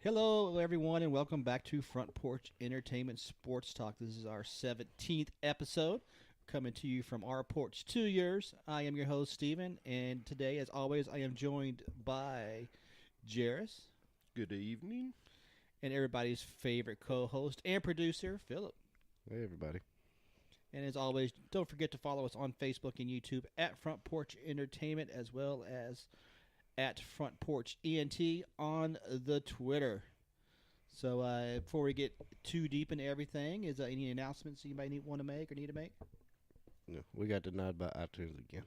Hello, everyone, and welcome back to Front Porch Entertainment Sports Talk. This is our 17th episode, coming to you from our porch to yours. I am your host, Steven, and today, as always, I am joined by Jairus Good evening. and everybody's favorite co host and producer, Philip. Hey, everybody. And as always, don't forget to follow us on Facebook and YouTube at Front Porch Entertainment, as well as at Front Porch ENT on the Twitter. So before we get too deep into everything, is there any announcements anybody want to make or need to make? No, we got denied by iTunes again.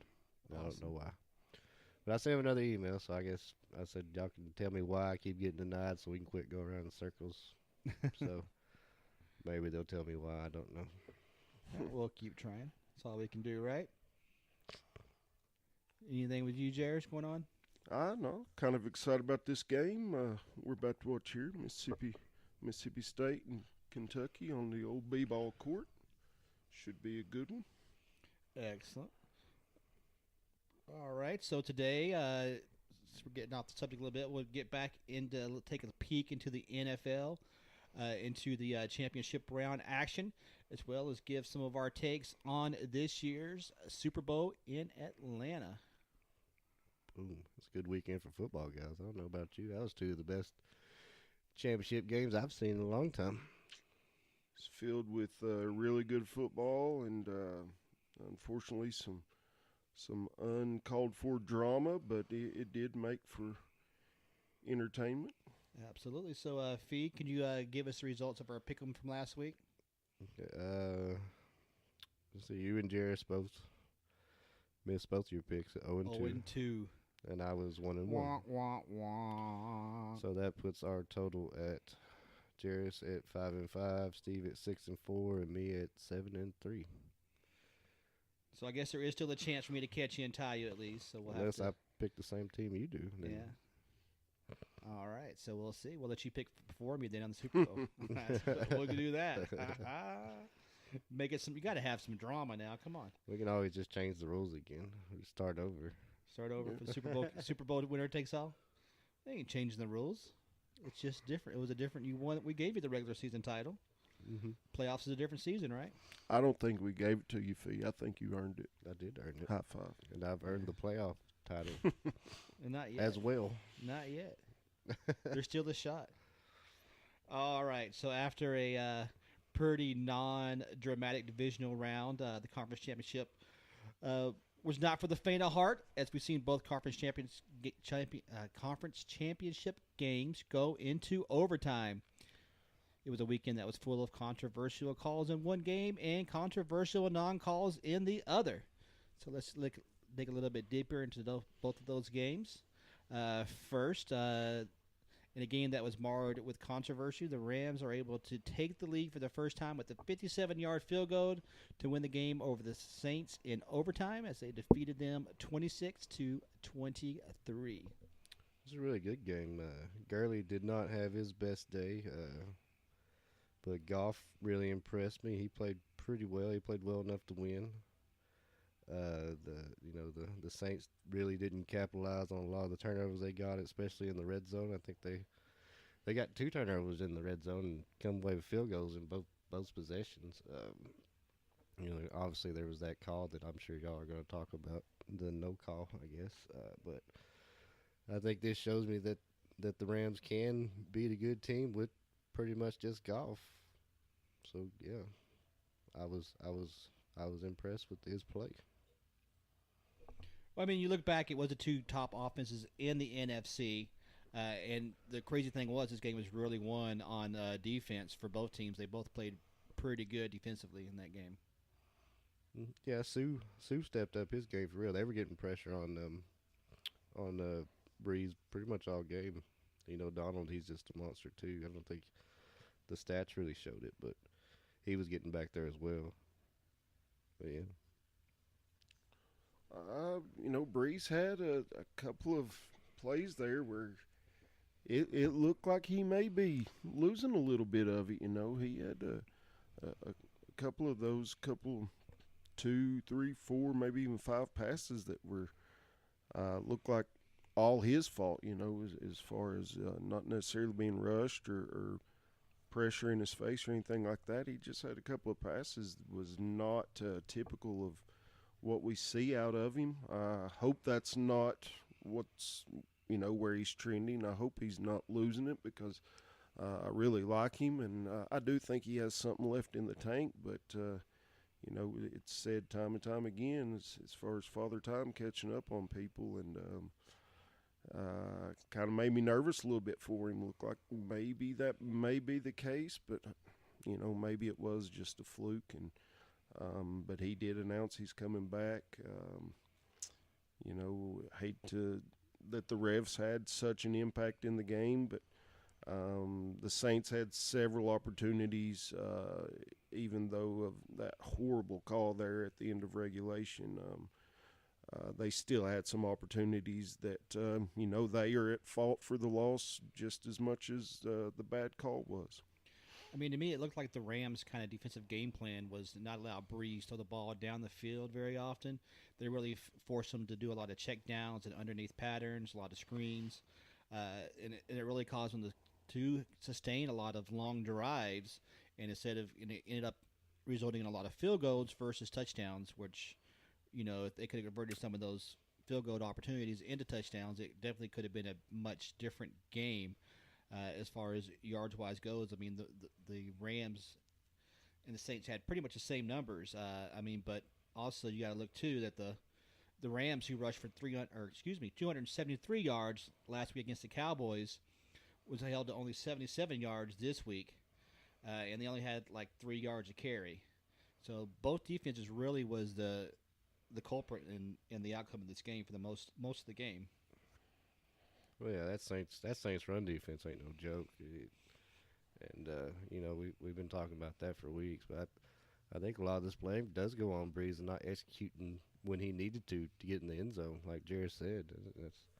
I don't Awesome. know why. But I sent him another email, so I guess I said y'all can tell me why I keep getting denied so we can quit going around in circles. So maybe they'll tell me why. I don't know. We'll keep trying. That's all we can do, right? Anything with you, Jairus, going on? I know. Kind of excited about this game. We're about to watch here, Mississippi State and Kentucky on the old B-ball court. Should be a good one. Excellent. All right. So today, we're getting off the subject a little bit. We'll get back into taking a peek into the NFL, into the championship round action, as well as give some of our takes on this year's Super Bowl in Atlanta. Boom. It's a good weekend for football, guys. I don't know about you. That was two of the best championship games I've seen in a long time. It's filled with really good football and unfortunately some uncalled for drama, but it did make for entertainment. Absolutely. So, Fee, can you give us the results of our pick 'em from last week? Let's see. You and Jairus both missed both your picks at 0 and 2. 0 and 2. And I was 1 and 1. Wah, wah, wah. So that puts our total at Jairus at 5 and 5, Steve at 6 and 4, and me at 7 and 3. So I guess there is still a chance for me to catch you and tie you at least. So we'll Unless have I to. pick the same team you do. Then. Yeah. All right. So we'll see. We'll let you pick before me then on the Super Bowl. We'll do that. Make it some. You got to have some drama now. Come on. We can always just change the rules again. We start over. Start over for the Super Bowl. Super Bowl winner takes all. They ain't changing the rules. It's just different. It was a different. You won. We gave you the regular season title. Mm-hmm. Playoffs is a different season, right? I don't think we gave it to you, Fee. I think you earned it. I did earn it. High five. And I've earned the playoff title And not yet. as well. Not yet. There's still a shot. All right. So after a pretty non-dramatic divisional round, the conference championship was not for the faint of heart, as we've seen both conference championship games go into overtime. It was a weekend that was full of controversial calls in one game and controversial non-calls in the other. So let's dig a little bit deeper into both of those games. First, in a game that was marred with controversy, the Rams are able to take the lead for the first time with a 57-yard field goal to win the game over the Saints in overtime as they defeated them 26-23. It was a really good game. Gurley did not have his best day, but Goff really impressed me. He played pretty well. He played well enough to win. The Saints really didn't capitalize on a lot of the turnovers they got, especially in the red zone. I think they got 2 turnovers in the red zone and come away with field goals in both possessions. Obviously there was that call that I'm sure y'all are going to talk about, the no call, I guess. But I think this shows me that the Rams can beat a good team with pretty much just Goff. So yeah, I was impressed with his play. Well, I mean, you look back, it was the two top offenses in the NFC. And the crazy thing was, this game was really won on defense for both teams. They both played pretty good defensively in that game. Yeah, Sue stepped up his game for real. They were getting pressure on Breeze pretty much all game. Donald, he's just a monster too. I don't think the stats really showed it, but he was getting back there as well. But yeah. Breeze had a couple of plays there where it looked like he may be losing a little bit of it. He had a couple of those, 2, 3, 4, maybe even 5 passes that were looked like all his fault, as far as not necessarily being rushed or pressure in his face or anything like that. He just had a couple of passes that was not typical of what we see out of him. I hope that's not what's where he's trending. I hope he's not losing it, because I really like him, and I do think he has something left in the tank. But it's said time and time again as far as Father Time catching up on people, and kind of made me nervous a little bit for him. Looked like maybe that may be the case, but maybe it was just a fluke. And but he did announce he's coming back. Hate that the refs had such an impact in the game, but the Saints had several opportunities, even though of that horrible call there at the end of regulation. They still had some opportunities that, they are at fault for the loss just as much as the bad call was. I mean, to me, it looked like the Rams' kind of defensive game plan was to not allow Breeze to throw the ball down the field very often. They really forced them to do a lot of check downs and underneath patterns, a lot of screens, and it really caused them to sustain a lot of long drives, and it ended up resulting in a lot of field goals versus touchdowns, which, if they could have converted some of those field goal opportunities into touchdowns, it definitely could have been a much different game. As far as yards-wise goes, I mean, the Rams and the Saints had pretty much the same numbers. But also you got to look too that the Rams, who rushed for 273 yards last week against the Cowboys, was held to only 77 yards this week, and they only had like 3 yards a carry. So both defenses really was the culprit in the outcome of this game for the most of the game. Well, yeah, that Saints run defense ain't no joke. We've been talking about that for weeks, but I think a lot of this blame does go on Breeze and not executing when he needed to get in the end zone, like Jared said. That's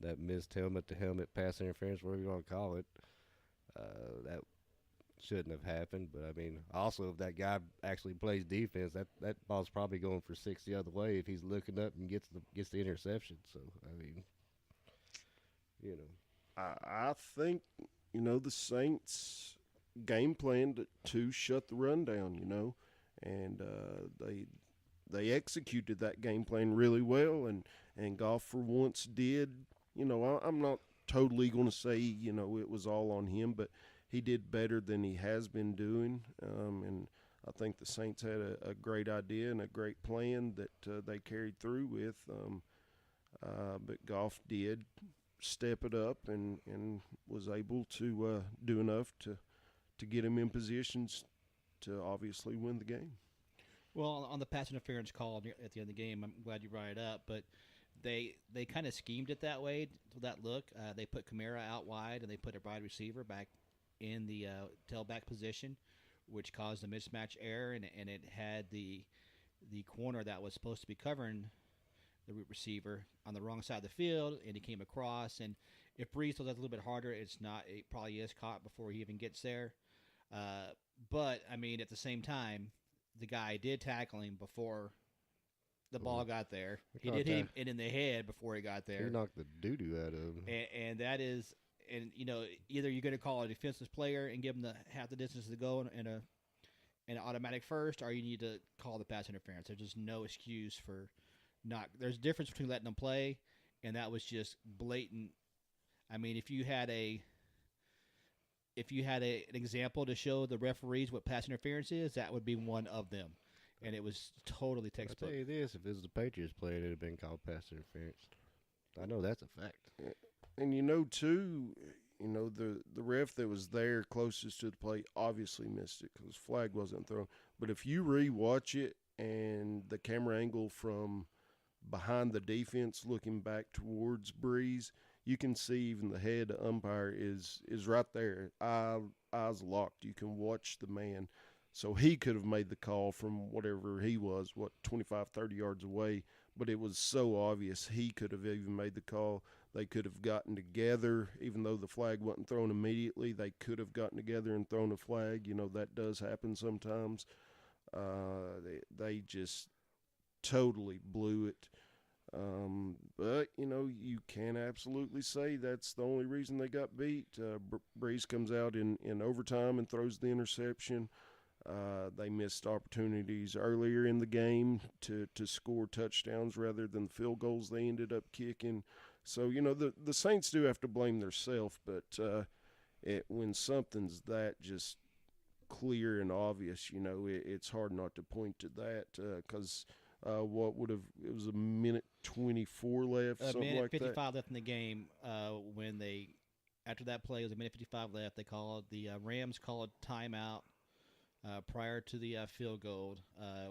that missed helmet to helmet pass interference, whatever you want to call it. That shouldn't have happened, but I mean, also if that guy actually plays defense, that ball's probably going for 6 the other way if he's looking up and gets the interception. So I mean, I think the Saints game planned to shut the run down, and they executed that game plan really well, and Goff for once did. I'm not totally going to say it was all on him, but he did better than he has been doing, and I think the Saints had a great idea and a great plan that they carried through with. But Goff did step it up and was able to do enough to get him in positions to obviously win the game. Well, on the pass interference call at the end of the game, I'm glad you brought it up, but they kind of schemed it that way, to that look. They put Kamara out wide, and they put a wide receiver back in the tailback position, which caused a mismatch error, and it had the corner that was supposed to be covering the receiver on the wrong side of the field, and he came across. And if Breeze throws that a little bit harder, it probably is caught before he even gets there. But I mean, at the same time, the guy did tackle him before the ball got there. He did hit him in the head before he got there. He knocked the doo-doo out of him. And that is, and either you're going to call a defenseless player and give him half the distance to go in an automatic first, or you need to call the pass interference. There's just no excuse for not. There's a difference between letting them play, and that was just blatant. I mean, if you had an example to show the referees what pass interference is, that would be one of them. And it was totally textbook. I'll tell you this, if it was the Patriots player, it would have been called pass interference. I know that's a fact. And too, the ref that was there closest to the play obviously missed it because flag wasn't thrown. But if you re-watch it and the camera angle from behind the defense looking back towards Breeze, you can see even the head umpire is right there, eyes locked. You can watch the man. So he could have made the call from whatever he was, 25, 30 yards away, but it was so obvious he could have even made the call. They could have gotten together, even though the flag wasn't thrown immediately. They could have gotten together and thrown a flag. That does happen sometimes. They just totally blew it. But, you can absolutely say that's the only reason they got beat. Breeze comes out in overtime and throws the interception. They missed opportunities earlier in the game to score touchdowns rather than the field goals they ended up kicking. So, the Saints do have to blame themselves, but when something's that just clear and obvious, it's hard not to point to that because it was a minute 24 left, something minute like 55 left in the game. After that play, it was a minute 55 left. They called the Rams called timeout prior to the field goal,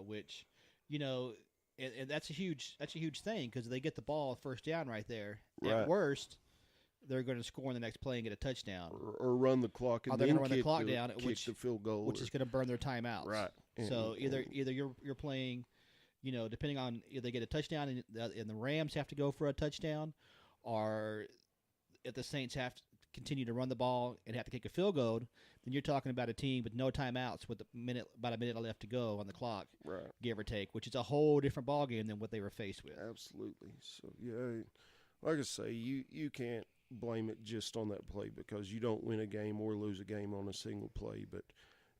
which, and that's a huge thing because they get the ball first down right there. Right. At worst, they're going to score in the next play and get a touchdown, or run the clock and they're then going to run the clock down, kick the field goal, which is going to burn their timeouts. Right. So either you're playing, depending on if they get a touchdown and the Rams have to go for a touchdown, or if the Saints have to continue to run the ball and have to kick a field goal, then you're talking about a team with no timeouts with about a minute left to go on the clock, right, give or take, which is a whole different ballgame than what they were faced with. Absolutely. So, yeah, like I say, you can't blame it just on that play because you don't win a game or lose a game on a single play, but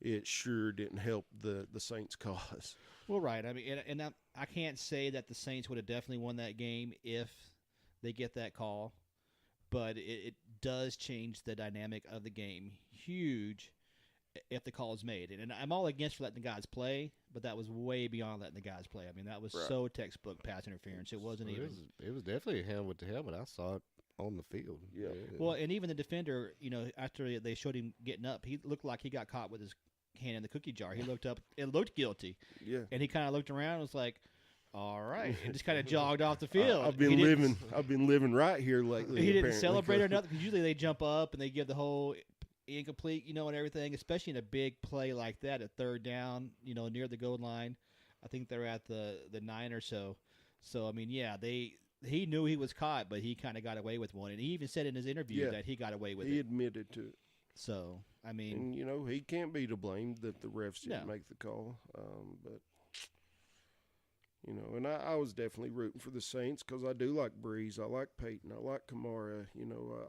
it sure didn't help the Saints' cause. Well, right. I mean, and I can't say that the Saints would have definitely won that game if they get that call, but it does change the dynamic of the game huge if the call is made. And I'm all against letting the guys play, but that was way beyond letting the guys play. I mean, that was so textbook pass interference. It wasn't even. It was definitely a helmet with the helmet. I saw it on the field. Yeah. Well, and even the defender, after they showed him getting up, he looked like he got caught with his hand in the cookie jar. He looked up, it looked guilty. Yeah. And he kind of looked around and was like, all right, and just kind of jogged off the field. I've been living right here lately. He didn't celebrate or nothing because usually they jump up and they give the whole incomplete, and everything, especially in a big play like that at third down, near the goal line. I think they're at the 9 or so. So, I mean, yeah, he knew he was caught, but he kind of got away with one. And he even said in his interview that he got away with it. He admitted to it. So, I mean. And, he can't be to blame that the refs didn't make the call. But, and I was definitely rooting for the Saints because I do like Breeze. I like Peyton. I like Kamara.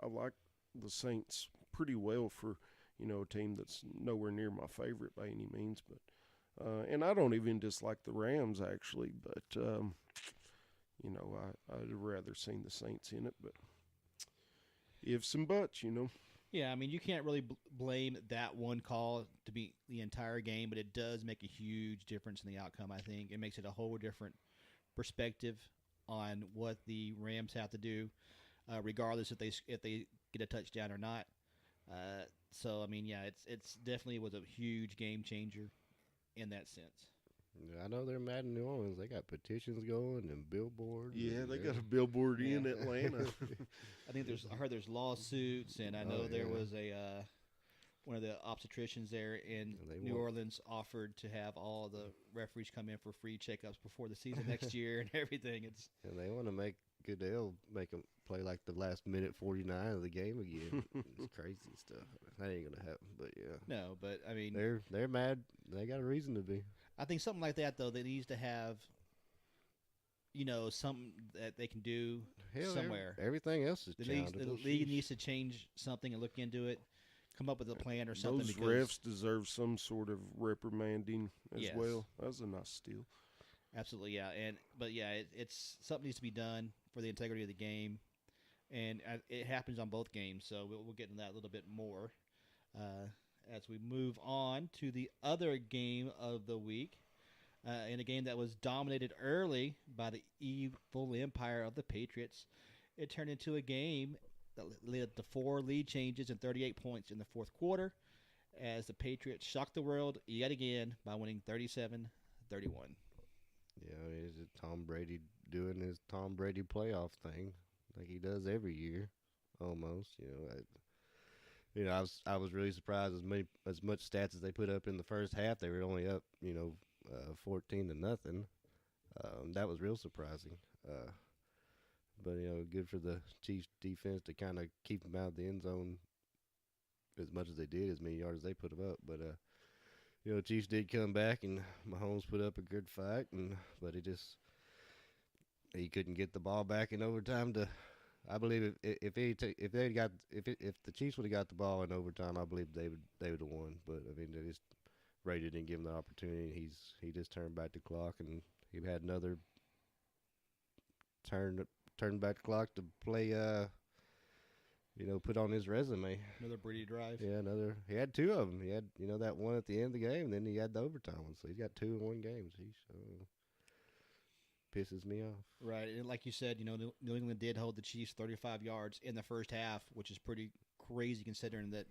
I like the Saints pretty well for, a team that's nowhere near my favorite by any means. But and I don't even dislike the Rams, actually. But, I'd have rather seen the Saints in it. But ifs and buts, Yeah, I mean, you can't really blame that one call to be the entire game, but it does make a huge difference in the outcome, I think. It makes it a whole different perspective on what the Rams have to do, regardless if they get a touchdown or not. So, I mean, yeah, it's definitely was a huge game changer in that sense. I know they're mad in New Orleans. They got petitions going and billboards. Yeah, they got a billboard in Atlanta. I heard there's lawsuits, and I know there was one of the obstetricians there in New Orleans offered to have all the referees come in for free checkups before the season next year and everything. And they want to make Goodell make them play like the last minute 49 of the game again. It's crazy stuff. That ain't gonna happen. But yeah, no. But I mean, they're mad. They got a reason to be. I think something like that though, that needs to have, something that they can do somewhere. Everything else is the league needs to change something and look into it, come up with a plan or something. Those refs deserve some sort of reprimanding as well. That was a nice steal. Absolutely, yeah. But it's something needs to be done for the integrity of the game, and it happens on both games. So we'll get into that a little bit more as we move on to the other game of the week, in a game that was dominated early by the evil empire of the Patriots. It turned into a game that led to 4 lead changes and 38 points in the fourth quarter, as the Patriots shocked the world yet again by winning 37-31. Yeah, is it Tom Brady doing his Tom Brady playoff thing like he does every year, almost? I was really surprised as much stats as they put up in the first half. They were only up, 14-0. That was real surprising. But good for the Chiefs defense to kind of keep them out of the end zone as much as they did, as many yards as they put them up. But Chiefs did come back, and Mahomes put up a good fight, but it just he couldn't get the ball back in overtime to. I believe if the Chiefs would have got the ball in overtime, I believe they would have won. But I mean, they just Brady didn't give him the opportunity. He just turned back the clock, and he had another turn back the clock to play. Put on his resume. Another Brady drive. Yeah, another. He had two of them. He had that one at the end of the game, and then he had the overtime one. So he's got 2 in one game. He pisses me off. Right, and like you said, New England did hold the Chiefs 35 yards in the first half, which is pretty crazy considering that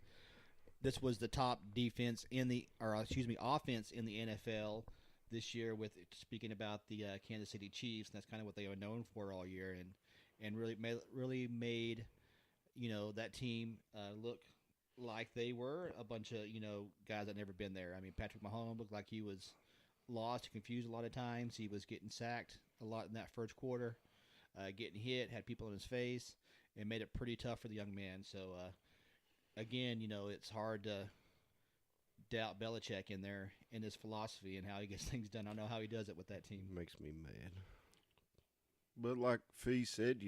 this was the top offense in the NFL this year. With speaking about the Kansas City Chiefs, and that's kind of what they are known for all year, and really made that team look like they were a bunch of guys that never been there. I mean, Patrick Mahomes looked like he was lost, confused a lot of times. He was getting sacked a lot in that first quarter, getting hit, had people in his face, and made it pretty tough for the young man. So, again, it's hard to doubt Belichick in his philosophy and how he gets things done. I don't know how he does it with that team. Makes me mad. But like Fee said,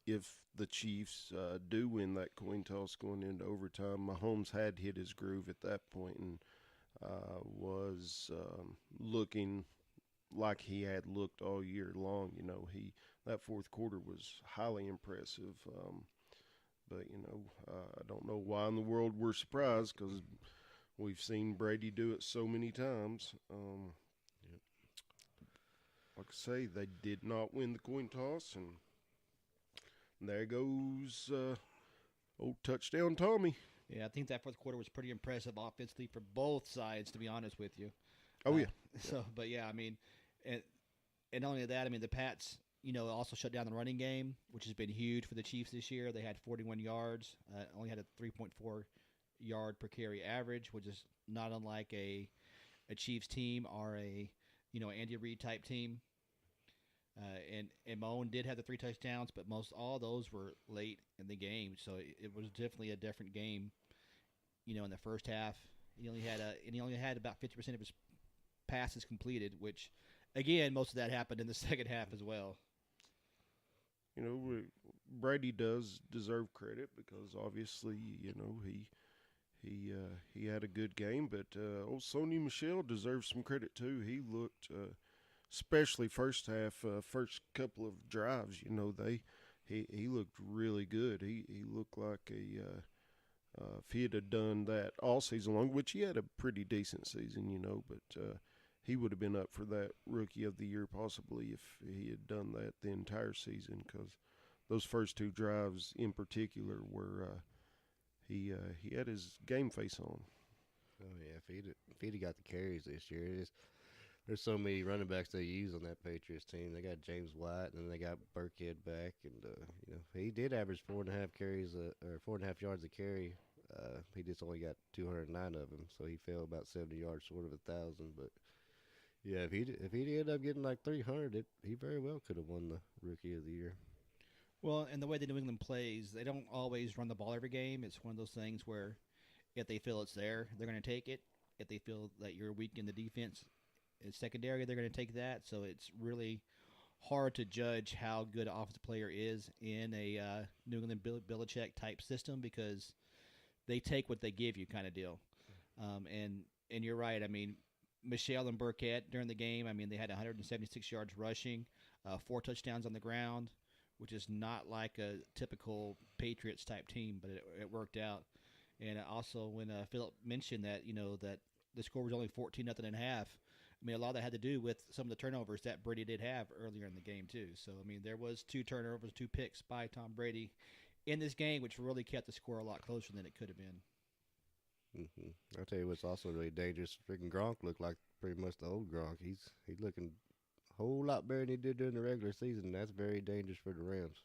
if the Chiefs do win that coin toss going into overtime, Mahomes had hit his groove at that point and was looking like he had looked all year long. That fourth quarter was highly impressive. But I don't know why in the world we're surprised because we've seen Brady do it so many times. Like I say, they did not win the coin toss, and there goes old touchdown Tommy. Yeah, I think that fourth quarter was pretty impressive offensively for both sides, to be honest with you. Oh, yeah. So, but yeah, I mean, and not only that, I mean, the Pats, also shut down the running game, which has been huge for the Chiefs this year. They had 41 yards, only had a 3.4 yard per carry average, which is not unlike a Chiefs team or a Andy Reid type team. And Mahomes did have the 3 touchdowns, but most all those were late in the game, so it was definitely a different game. In the first half, he only had about 50% of his passes completed, which, again, most of that happened in the second half as well. Brady does deserve credit because obviously, he had a good game, but old Sony Michel deserves some credit too. He looked, especially first half, first couple of drives, he looked really good. He looked like if he had done that all season long, which he had a pretty decent season, but he would have been up for that Rookie of the Year possibly if he had done that the entire season because those first 2 drives in particular were he had his game face on. Oh yeah, if he'd got the carries this year, there's so many running backs they use on that Patriots team. They got James White, and then they got Burkhead back, and he did average 4.5 carries or 4.5 yards a carry. He just only got 209 of them, so he fell about 70 yards short of 1,000. But yeah, if he ended up getting like 300, he very well could have won the Rookie of the Year. Well, and the way the New England plays, they don't always run the ball every game. It's one of those things where if they feel it's there, they're going to take it. If they feel that you're weak in the defense in secondary, they're going to take that. So it's really hard to judge how good an offensive player is in a New England Belichick type system because they take what they give you kind of deal. And you're right. I mean, Michelle and Burkett during the game, I mean, they had 176 yards rushing, 4 touchdowns on the ground, which is not like a typical Patriots type team, but it worked out. And also when Philip mentioned that, that the score was only 14-0 at half, I mean, a lot of that had to do with some of the turnovers that Brady did have earlier in the game too. So, I mean, there was 2 turnovers, 2 picks by Tom Brady in this game, which really kept the score a lot closer than it could have been. I'll tell you what's also really dangerous. Freaking Gronk looked like pretty much the old Gronk. He's looking a whole lot better than he did during the regular season. That's very dangerous for the Rams.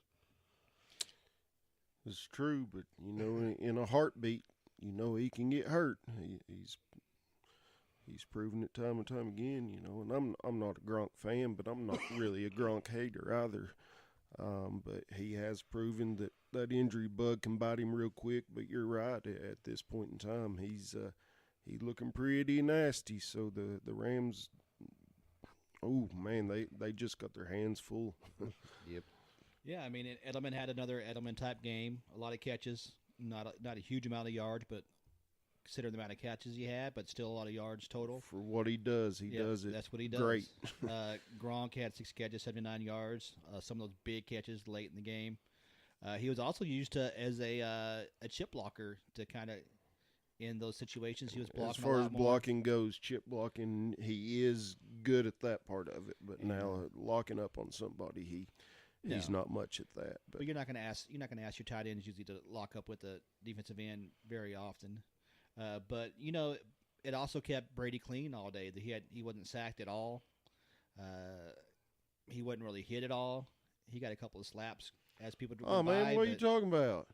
It's true, but in a heartbeat, he can get hurt. He's proven it time and time again. And I'm not a Gronk fan, but I'm not really a Gronk hater either. But he has proven that injury bug can bite him real quick. But you're right. At this point in time, he's looking pretty nasty. So the Rams Oh man, they just got their hands full. Yep. Yeah, I mean, Edelman had another Edelman type game. A lot of catches, not a huge amount of yards, but considering the amount of catches he had, but still a lot of yards total. For what he does, he Yep, does it. That's what he does. Great. Gronk had 6 catches, 79 yards. Some of those big catches late in the game. He was also used as a chip blocker to kind of in those situations. He was blocking As far a as lot more. blocking goes, chip blocking, he is good at that part of it. But now locking up on somebody, he's not much at that. But you're not going to ask your tight ends usually to lock up with the defensive end very often. But it also kept Brady clean all day. He wasn't sacked at all. He wasn't really hit at all. He got a couple of slaps as people. Oh man, what are you talking about?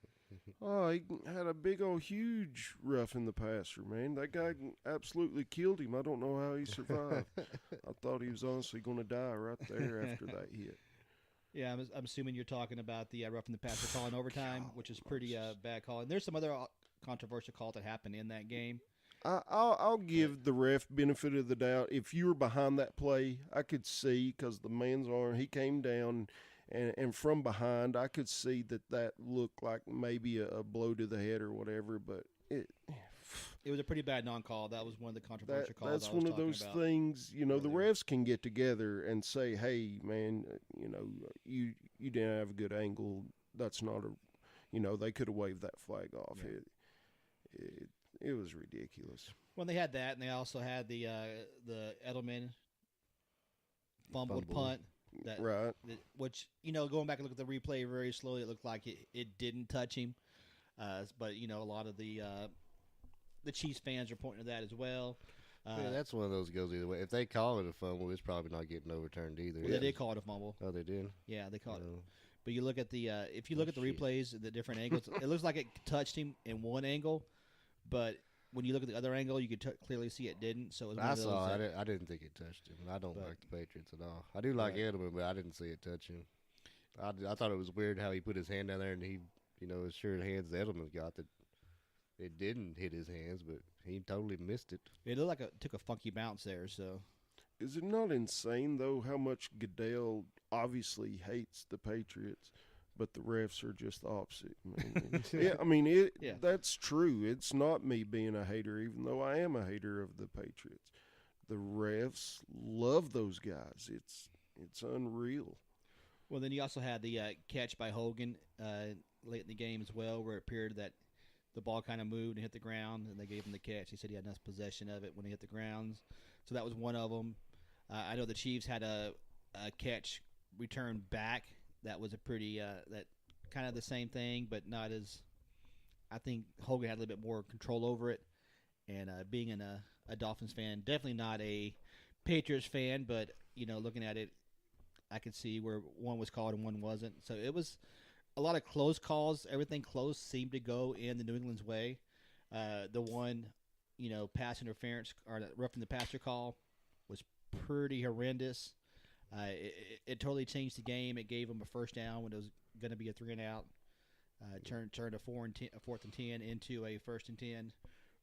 Oh, he had a big old huge rough in the passer, man. That guy absolutely killed him. I don't know how he survived. I thought he was honestly going to die right there after that hit. Yeah, I'm assuming you're talking about the roughing the passer call in overtime, which is pretty bad call. And there's some other controversial calls that happened in that game. I'll give the ref benefit of the doubt. If you were behind that play, I could see because the man's arm, he came down, and from behind, I could see that looked like maybe a blow to the head or whatever. But it was a pretty bad non-call. That was one of the controversial calls. That's one of those things. The refs can get together and say, "Hey, man, you didn't have a good angle. That's not a, they could have waved that flag off." Yeah. It was ridiculous. Well, they had that, and they also had the Edelman fumbled punt. Right. Which, going back and look at the replay very slowly, it looked like it didn't touch him. But, a lot of the Chiefs fans are pointing to that as well. Yeah, that's one of those goes either way. If they call it a fumble, it's probably not getting overturned either. Well, they did call it a fumble. Oh, they did? Yeah, they called it. But you look at the if you look at the replays, the different angles, it looks like it touched him in one angle, but when you look at the other angle, you could clearly see it didn't. So it was one of those I didn't think it touched him. I don't like the Patriots at all. I do like Edelman, but I didn't see it touch him. I thought it was weird how he put his hand down there and he, his sure hands that Edelman got that it didn't hit his hands, but he totally missed it. It looked like it took a funky bounce there. So, is it not insane though how much Goodell obviously hates the Patriots, but the refs are just the opposite? That's true. It's not me being a hater, even though I am a hater of the Patriots. The refs love those guys. It's unreal. Well, then you also had the catch by Hogan late in the game as well, where it appeared that the ball kind of moved and hit the ground, and they gave him the catch. He said he had enough possession of it when he hit the ground. So that was one of them. I know the Chiefs had a catch return back. That was a pretty that kind of the same thing, but not as. I think Hogan had a little bit more control over it. And being a Dolphins fan, definitely not a Patriots fan, but looking at it, I could see where one was called and one wasn't. So it was a lot of close calls. Everything close seemed to go in the New England's way. The one, pass interference or roughing the passer call was pretty horrendous. It totally changed the game. It gave them a first down when it was going to be a 3-and-out. Turned a 4th and 10 into a 1st and 10,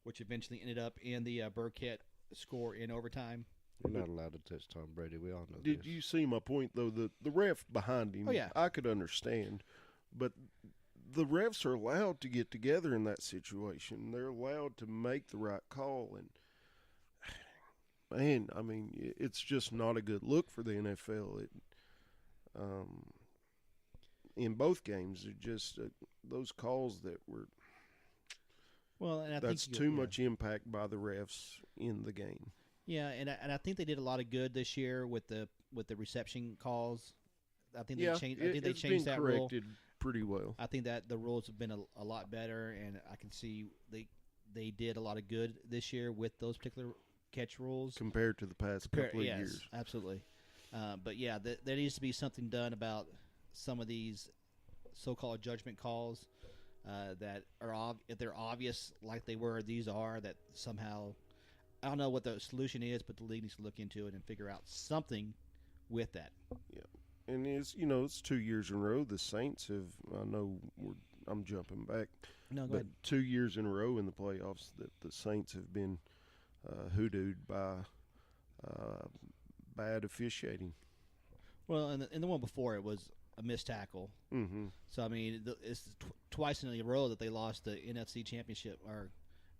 which eventually ended up in the Burkett score in overtime. You're not allowed to touch Tom Brady. We all know Did this. you see my point, though? The ref behind him, I could understand. But the refs are allowed to get together in that situation. They're allowed to make the right call. And, man, I mean, it's just not a good look for the NFL. In both games, it just those calls that were well, and that's too much impact by the refs in the game. Yeah, and I think they did a lot of good this year with the reception calls. I think they changed. I think they changed that rule pretty well. I think that the rules have been a lot better, and I can see they did a lot of good this year with those particular catch rules compared to the past couple of years. Absolutely. But yeah, there needs to be something done about some of these so-called judgment calls that are if they're obvious like they were. These are that somehow. I don't know what the solution is, but the league needs to look into it and figure out something with that. Yeah, and it's 2 years in a row. The Saints have. I know I'm jumping back. No, go but ahead. 2 years in a row in the playoffs that the Saints have been hoodooed by bad officiating. Well, and the one before it was a missed tackle. Mm-hmm. So I mean, it's twice in a row that they lost the NFC Championship, or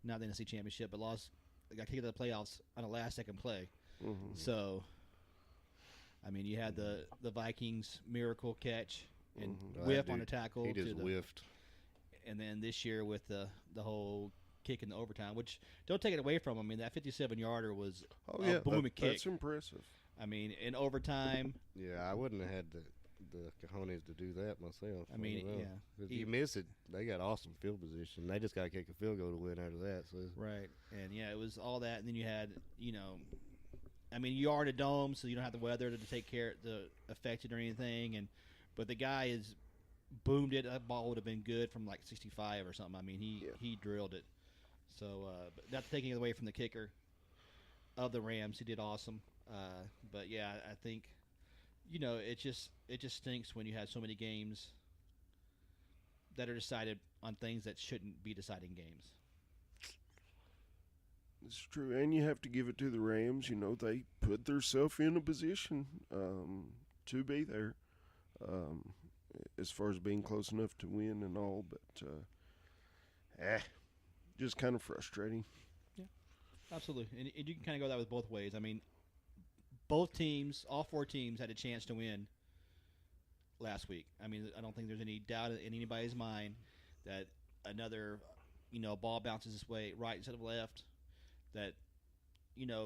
not the NFC Championship, but lost. They got kicked out of the playoffs on a last-second play. Mm-hmm. So, I mean, you had the Vikings miracle catch and whiff on a tackle. He just whiffed. And then this year with the whole kick in the overtime, which don't take it away from him. I mean, that 57-yarder was a booming kick. That's impressive. I mean, in overtime. Yeah, I wouldn't have had the cojones to do that myself. I mean, yeah. If you miss it, they got awesome field position. They just got to kick a field goal to win after that. So right. And, yeah, it was all that. And then you had, I mean, you are in a dome, so you don't have the weather to affect it or anything. But the guy is boomed it. That ball would have been good from like 65 or something. I mean, he drilled it. So, but not taking it away from the kicker of the Rams. He did awesome. But, yeah, I think, it just stinks when you have so many games that are decided on things that shouldn't be deciding games. It's true, and you have to give it to the Rams. They put themselves in a position to be there as far as being close enough to win and all, but just kind of frustrating. Yeah, absolutely. And you can kind of go that with both ways. I mean, both teams, all four teams, had a chance to win last week. I mean, I don't think there's any doubt in anybody's mind that another, ball bounces this way, right instead of left, that,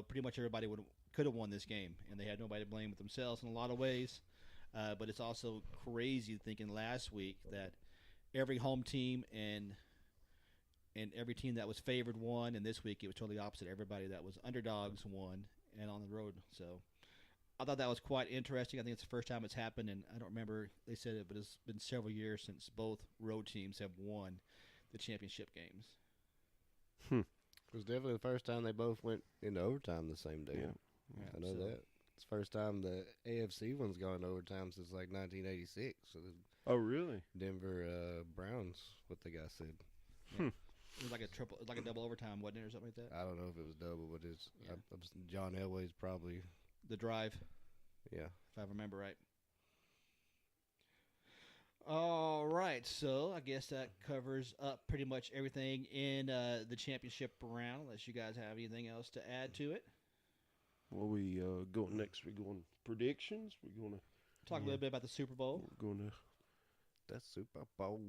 pretty much everybody could have won this game, and they had nobody to blame but themselves in a lot of ways. But it's also crazy thinking last week that every home team and every team that was favored won, and this week it was totally opposite. Everybody that was underdogs won and on the road. So I thought that was quite interesting. I think it's the first time it's happened, and I don't remember they said it, but it's been several years since both road teams have won the championship games. It was definitely the first time they both went into overtime the same day. Yeah. I know that. It's the first time the AFC one's gone to overtime since like 1986. So oh, really? Denver Browns, what the guy said. Yeah. It was like a double overtime, wasn't it, or something like that? I don't know if it was double, but it's John Elway's probably the drive. Yeah, if I remember right. All right, so I guess that covers up pretty much everything in the championship round. Unless you guys have anything else to add to it. Well, we going next. We going predictions. We're going to talk a little bit about the Super Bowl. We're going to the Super Bowl,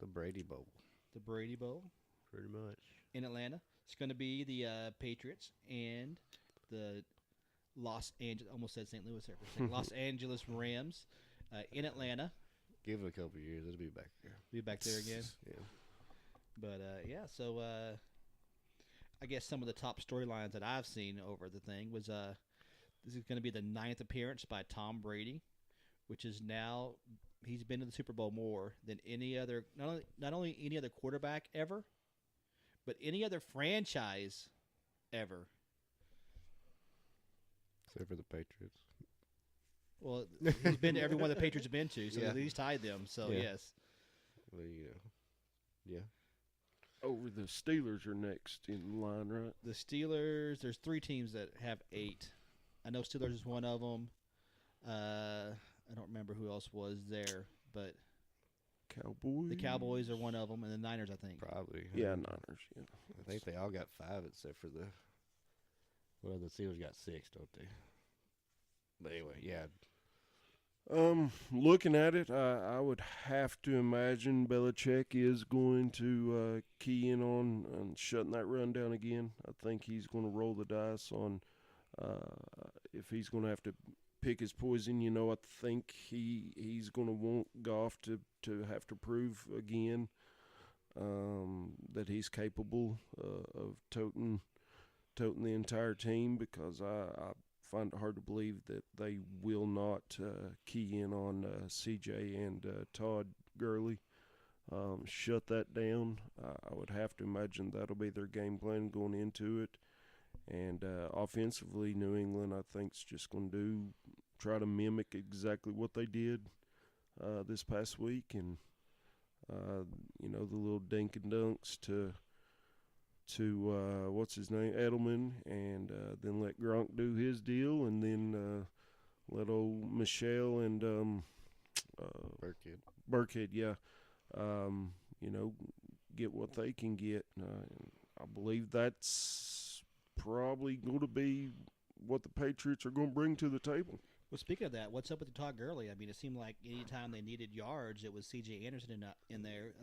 the Brady Bowl. The Brady Bowl, pretty much in Atlanta. It's going to be the Patriots and the Los Angeles Rams in Atlanta. Give it a couple years, it'll be back there. Be back there again. Yeah. But so I guess some of the top storylines that I've seen over the thing was this is going to be the 9th appearance by Tom Brady, which is now. He's been to the Super Bowl more than any other, not only any other quarterback ever, but any other franchise ever. Except for the Patriots. Well, he's been to every one the Patriots have been to, so he's tied them. So, yes. Well, yeah. Over the Steelers are next in line, right? The Steelers, there's 3 teams that have 8. I know Steelers is one of them. I don't remember who else was there, but Cowboys. The Cowboys are one of them, and the Niners, I think. Probably. Yeah, Niners. Yeah, I think they all got 5 except for the Steelers got 6, don't they? But anyway, yeah. Looking at it, I would have to imagine Belichick is going to key in on shutting that run down again. I think he's going to roll the dice on if he's going to have to pick his poison. I think he's going to want Goff to have to prove again that he's capable of toting the entire team, because I find it hard to believe that they will not key in on CJ and Todd Gurley. Shut that down. I would have to imagine that'll be their game plan going into it. And offensively, New England, I think, is just going to try to mimic exactly what they did this past week. And, the little dink and dunks to to what's his name, Edelman, and then let Gronk do his deal, and then let old Michelle and Burkhead, yeah, get what they can get. I believe that's probably going to be what the Patriots are going to bring to the table. Well, speaking of that, what's up with Todd Gurley? I mean, it seemed like anytime they needed yards, it was C.J. Anderson in there.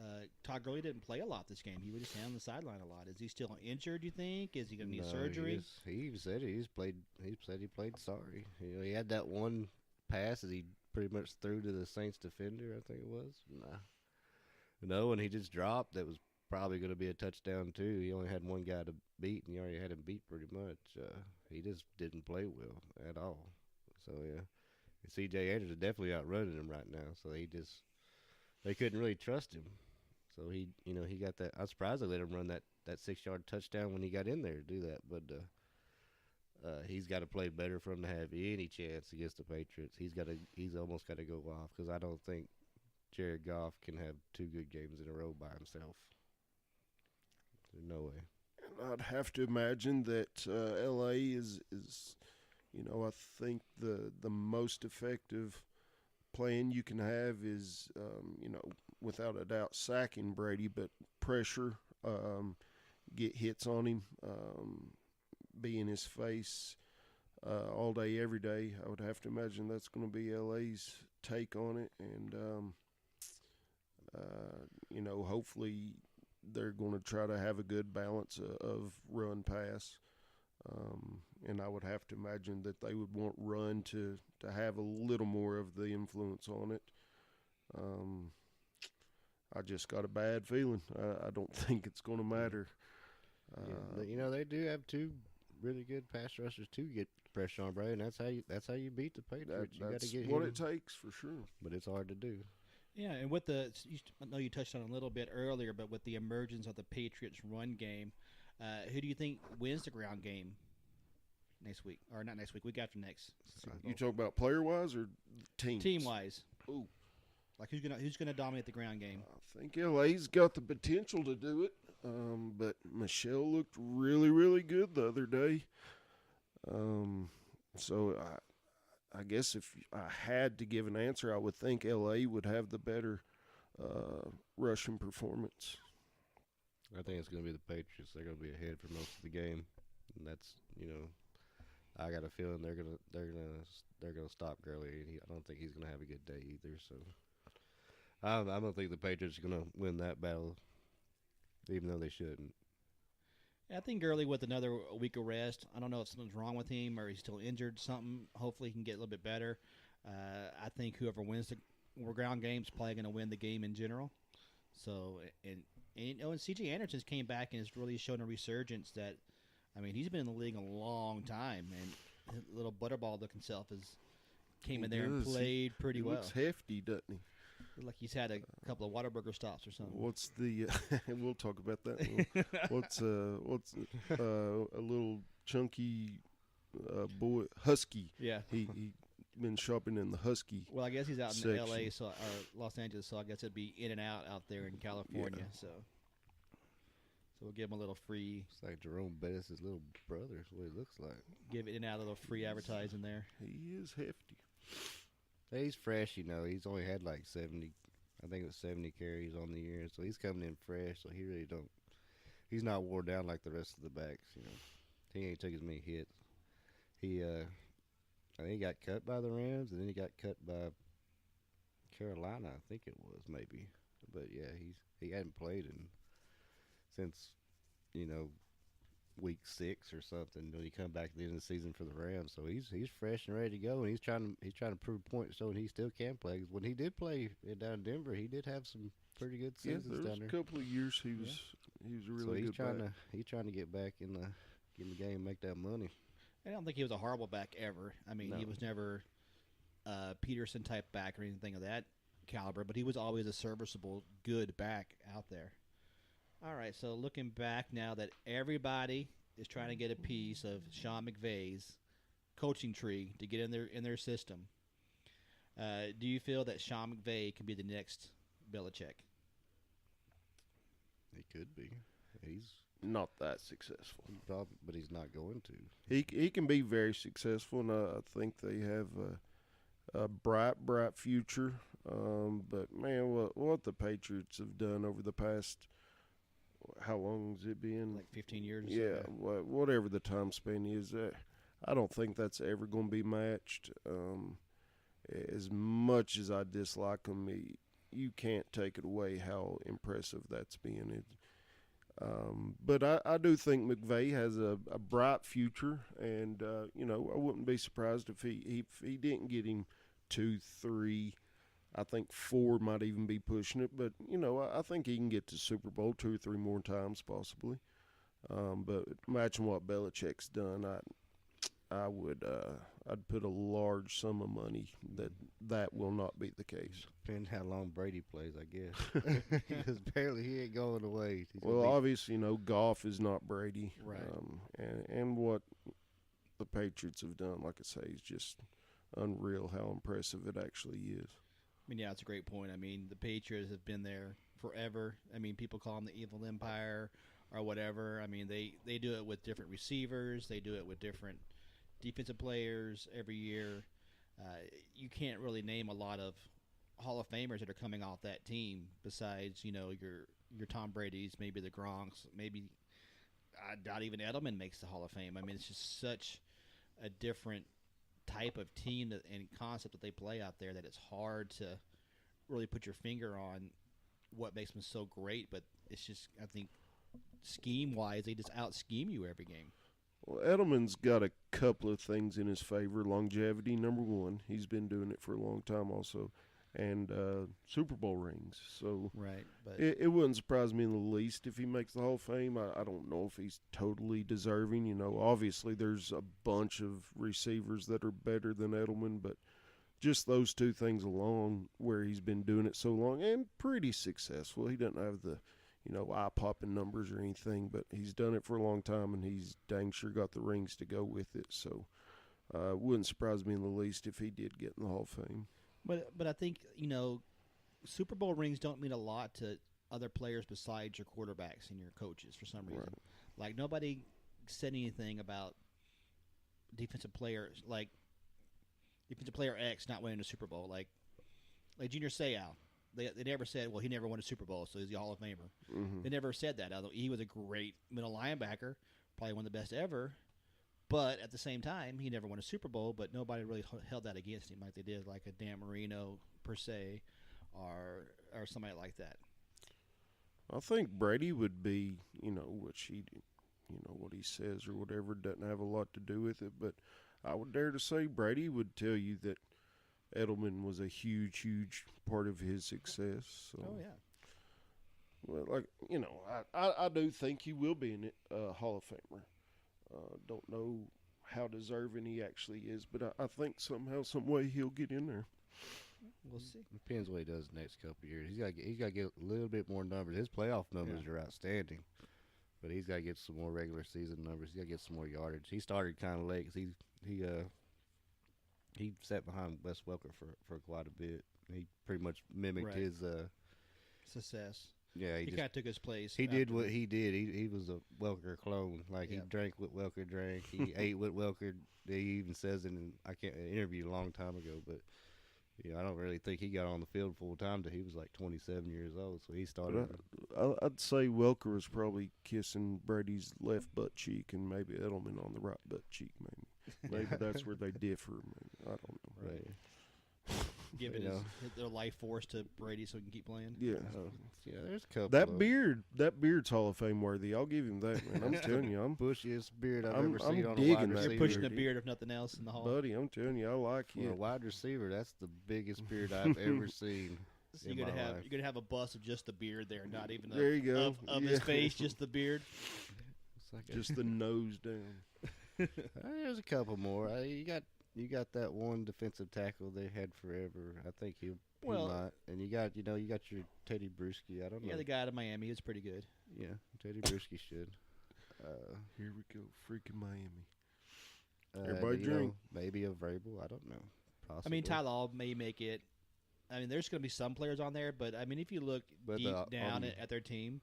Todd Gurley didn't play a lot this game. He was just on the sideline a lot. Is he still injured, do you think? Is he going to need surgery? He said he played sorry. He had that one pass that he pretty much threw to the Saints defender, I think it was. And he just dropped. That was probably going to be a touchdown, too. He only had one guy to beat, and he already had him beat pretty much. He just didn't play well at all. So, yeah. C.J. Anderson definitely outrunning him right now. So, they couldn't really trust him. So, he got that. I was surprised they let him run that 6-yard touchdown when he got in there to do that. But he's got to play better for him to have any chance against the Patriots. He's almost got to go off because I don't think Jared Goff can have 2 good games in a row by himself. There's no way. And I'd have to imagine that L.A. is I think the most effective plan you can have is, without a doubt, sacking Brady, but pressure, get hits on him, be in his face all day, every day. I would have to imagine that's going to be L.A.'s take on it, and hopefully they're going to try to have a good balance of run pass. And I would have to imagine that they would want run to have a little more of the influence on it. I just got a bad feeling. I don't think it's going to matter. They do have 2 really good pass rushers to get pressure on Brady, and that's how you beat the Patriots. That's what it takes for sure. But it's hard to do. Yeah, and with I know you touched on it a little bit earlier, but with the emergence of the Patriots run game, who do you think wins the ground game next week? Or not next week, week after next. You talk about player-wise or teams? Team-wise. Ooh. Like who's gonna dominate the ground game? I think LA's got the potential to do it, but Michelle looked really, really good the other day. So I guess if I had to give an answer, I would think LA would have the better rushing performance. I think it's going to be the Patriots. They're going to be ahead for most of the game, and that's I got a feeling they're gonna stop Gurley. I don't think he's going to have a good day either. So I don't think the Patriots are going to win that battle, even though they shouldn't. I think Gurley with another week of rest. I don't know if something's wrong with him or he's still injured. Something. Hopefully he can get a little bit better. I think whoever wins the ground game is probably going to win the game in general. So and C.J. Anderson came back and has really shown a resurgence. That he's been in the league a long time, and his little butterball looking self came in there and played pretty well. He looks hefty, doesn't he? Like he's had a couple of Whataburger stops or something. What's the? We'll talk about that. What's a little chunky boy husky? Yeah, he been shopping in the husky. Well, I guess he's out section. in L.A. or Los Angeles, so I guess it'd be in and out there in California. Yeah. So we'll give him a little free. It's like Jerome Bettis' little brother. Is what he looks like. Give it in and out a little free advertising there. He is hefty. He's fresh, He's only had like 70, I think it was 70 carries on the year. So he's coming in fresh. So he really he's not wore down like the rest of the backs, He ain't took as many hits. I think he got cut by the Rams, and then he got cut by Carolina, I think it was, maybe. But, yeah, he hadn't played since, week 6 or something when he come back at the end of the season for the Rams. So he's fresh and ready to go, and he's trying to prove points so he still can play. 'Cause when he did play down in Denver, he did have some pretty good seasons down there. There was a couple of years he was really good. He's trying to get back in the game and make that money. I don't think he was a horrible back ever. No. He was never Peterson type back or anything of that caliber, but he was always a serviceable, good back out there. All right, so looking back now that everybody is trying to get a piece of Sean McVay's coaching tree to get in their system, do you feel that Sean McVay can be the next Belichick? He could be. not that successful. But he's not going to. He can be very successful, and I think they have a bright future. But man, what the Patriots have done over the past, how long has it been? Like 15 years. Yeah, whatever the time span is, I don't think that's ever going to be matched. As much as I dislike them, you can't take it away how impressive that's been. But I do think McVay has a bright future, and I wouldn't be surprised if he didn't get him 2, 3. I think 4 might even be pushing it, but I think he can get to Super Bowl 2 or 3 more times possibly. But imagine what Belichick's done. I'd put a large sum of money that will not be the case. Depends how long Brady plays, I guess. Because apparently he ain't going away. Well, obviously, Goff is not Brady. Right. And what the Patriots have done, like I say, is just unreal how impressive it actually is. I mean, yeah, it's a great point. I mean, the Patriots have been there forever. I mean, people call them the evil empire or whatever. I mean, they do it with different receivers. They do it with different defensive players every year. You can't really name a lot of Hall of Famers that are coming off that team besides, your Tom Brady's, maybe the Gronks, maybe I doubt even Edelman makes the Hall of Fame. I mean, it's just such a different type of team and concept that they play out there that it's hard to really put your finger on what makes them so great. But it's just, I think, scheme-wise, they just out-scheme you every game. Well, Edelman's got a couple of things in his favor. Longevity, number one. He's been doing it for a long time also. And Super Bowl rings. So right, but it wouldn't surprise me in the least if he makes the Hall of Fame. I don't know if he's totally deserving. Obviously there's a bunch of receivers that are better than Edelman, but just those two things alone where he's been doing it so long and pretty successful. He doesn't have the eye-popping numbers or anything, but he's done it for a long time, and he's dang sure got the rings to go with it. So it wouldn't surprise me in the least if he did get in the Hall of Fame. But I think, Super Bowl rings don't mean a lot to other players besides your quarterbacks and your coaches for some reason. Right. Like, nobody said anything about defensive players, like defensive player X not winning a Super Bowl. Like Junior Seau. They never said, well, he never won a Super Bowl, so he's the Hall of Famer. Mm-hmm. They never said that. Although he was a great middle linebacker, probably one of the best ever. But at the same time, he never won a Super Bowl, but nobody really held that against him like they did like a Dan Marino, per se, or somebody like that. I think Brady would be, which he, what he says or whatever doesn't have a lot to do with it, but I would dare to say Brady would tell you that Edelman was a huge, huge part of his success. So. Oh, yeah. Well, I do think he will be in Hall of Famer. Don't know how deserving he actually is, but I think somehow, some way he'll get in there. We'll see. Depends what he does the next couple of years. He's got to get a little bit more numbers. His playoff numbers are outstanding, but he's got to get some more regular season numbers. He's got to get some more yardage. He started kind of late because he sat behind Wes Welker for quite a bit. He pretty much mimicked his success. Yeah, he kind of took his place. He did what he did. He was a Welker clone. Like he drank what Welker drank. He ate what Welker. He even says in an interview a long time ago. But I don't really think he got on the field full time till he was like 27 years old. So he started. I'd say Welker was probably kissing Brady's left butt cheek and maybe Edelman on the right butt cheek. Maybe that's where they differ. Maybe. I don't know. Right. Giving their life force to Brady so he can keep playing. Yeah. There's a couple. That beard's Hall of Fame worthy. I'll give him that, man. I'm telling you, I'm bushiest beard I've ever seen on a digging wide that. receiver. You're pushing a beard if nothing else in the Hall. Buddy, I'm telling you, I like it. For a wide receiver, that's the biggest beard I've ever seen. So you're gonna have a bust of just the beard there, not even there you go. of his face, just the beard. It's like just the nose down. There's a couple more. You got that one defensive tackle they had forever. I think he might. And you got your Teddy Bruschi. I don't know. Yeah, the guy out of Miami is pretty good. Yeah, Teddy Bruschi should. Here we go, freaking Miami. Everybody drink. Maybe a Vrabel. I don't know. Possibly. I mean, Tyler may make it. I mean, there's going to be some players on there, but I mean, if you look deep down at their team,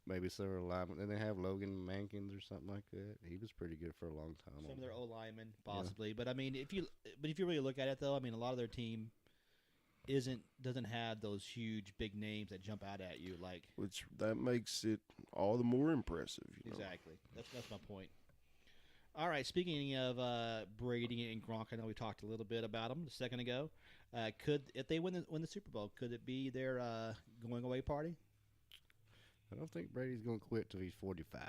maybe several linemen. And they have Logan Mankins or something like that. He was pretty good for a long time. Some of their O linemen, possibly, but I mean, if you really look at it, though, I mean, a lot of their team doesn't have those huge big names that jump out at you like. Which that makes it all the more impressive. Exactly. That's my point. All right. Speaking of Brady and Gronk, I know we talked a little bit about them a second ago. If they win the Super Bowl, could it be their going away party? I don't think Brady's going to quit till he's 45.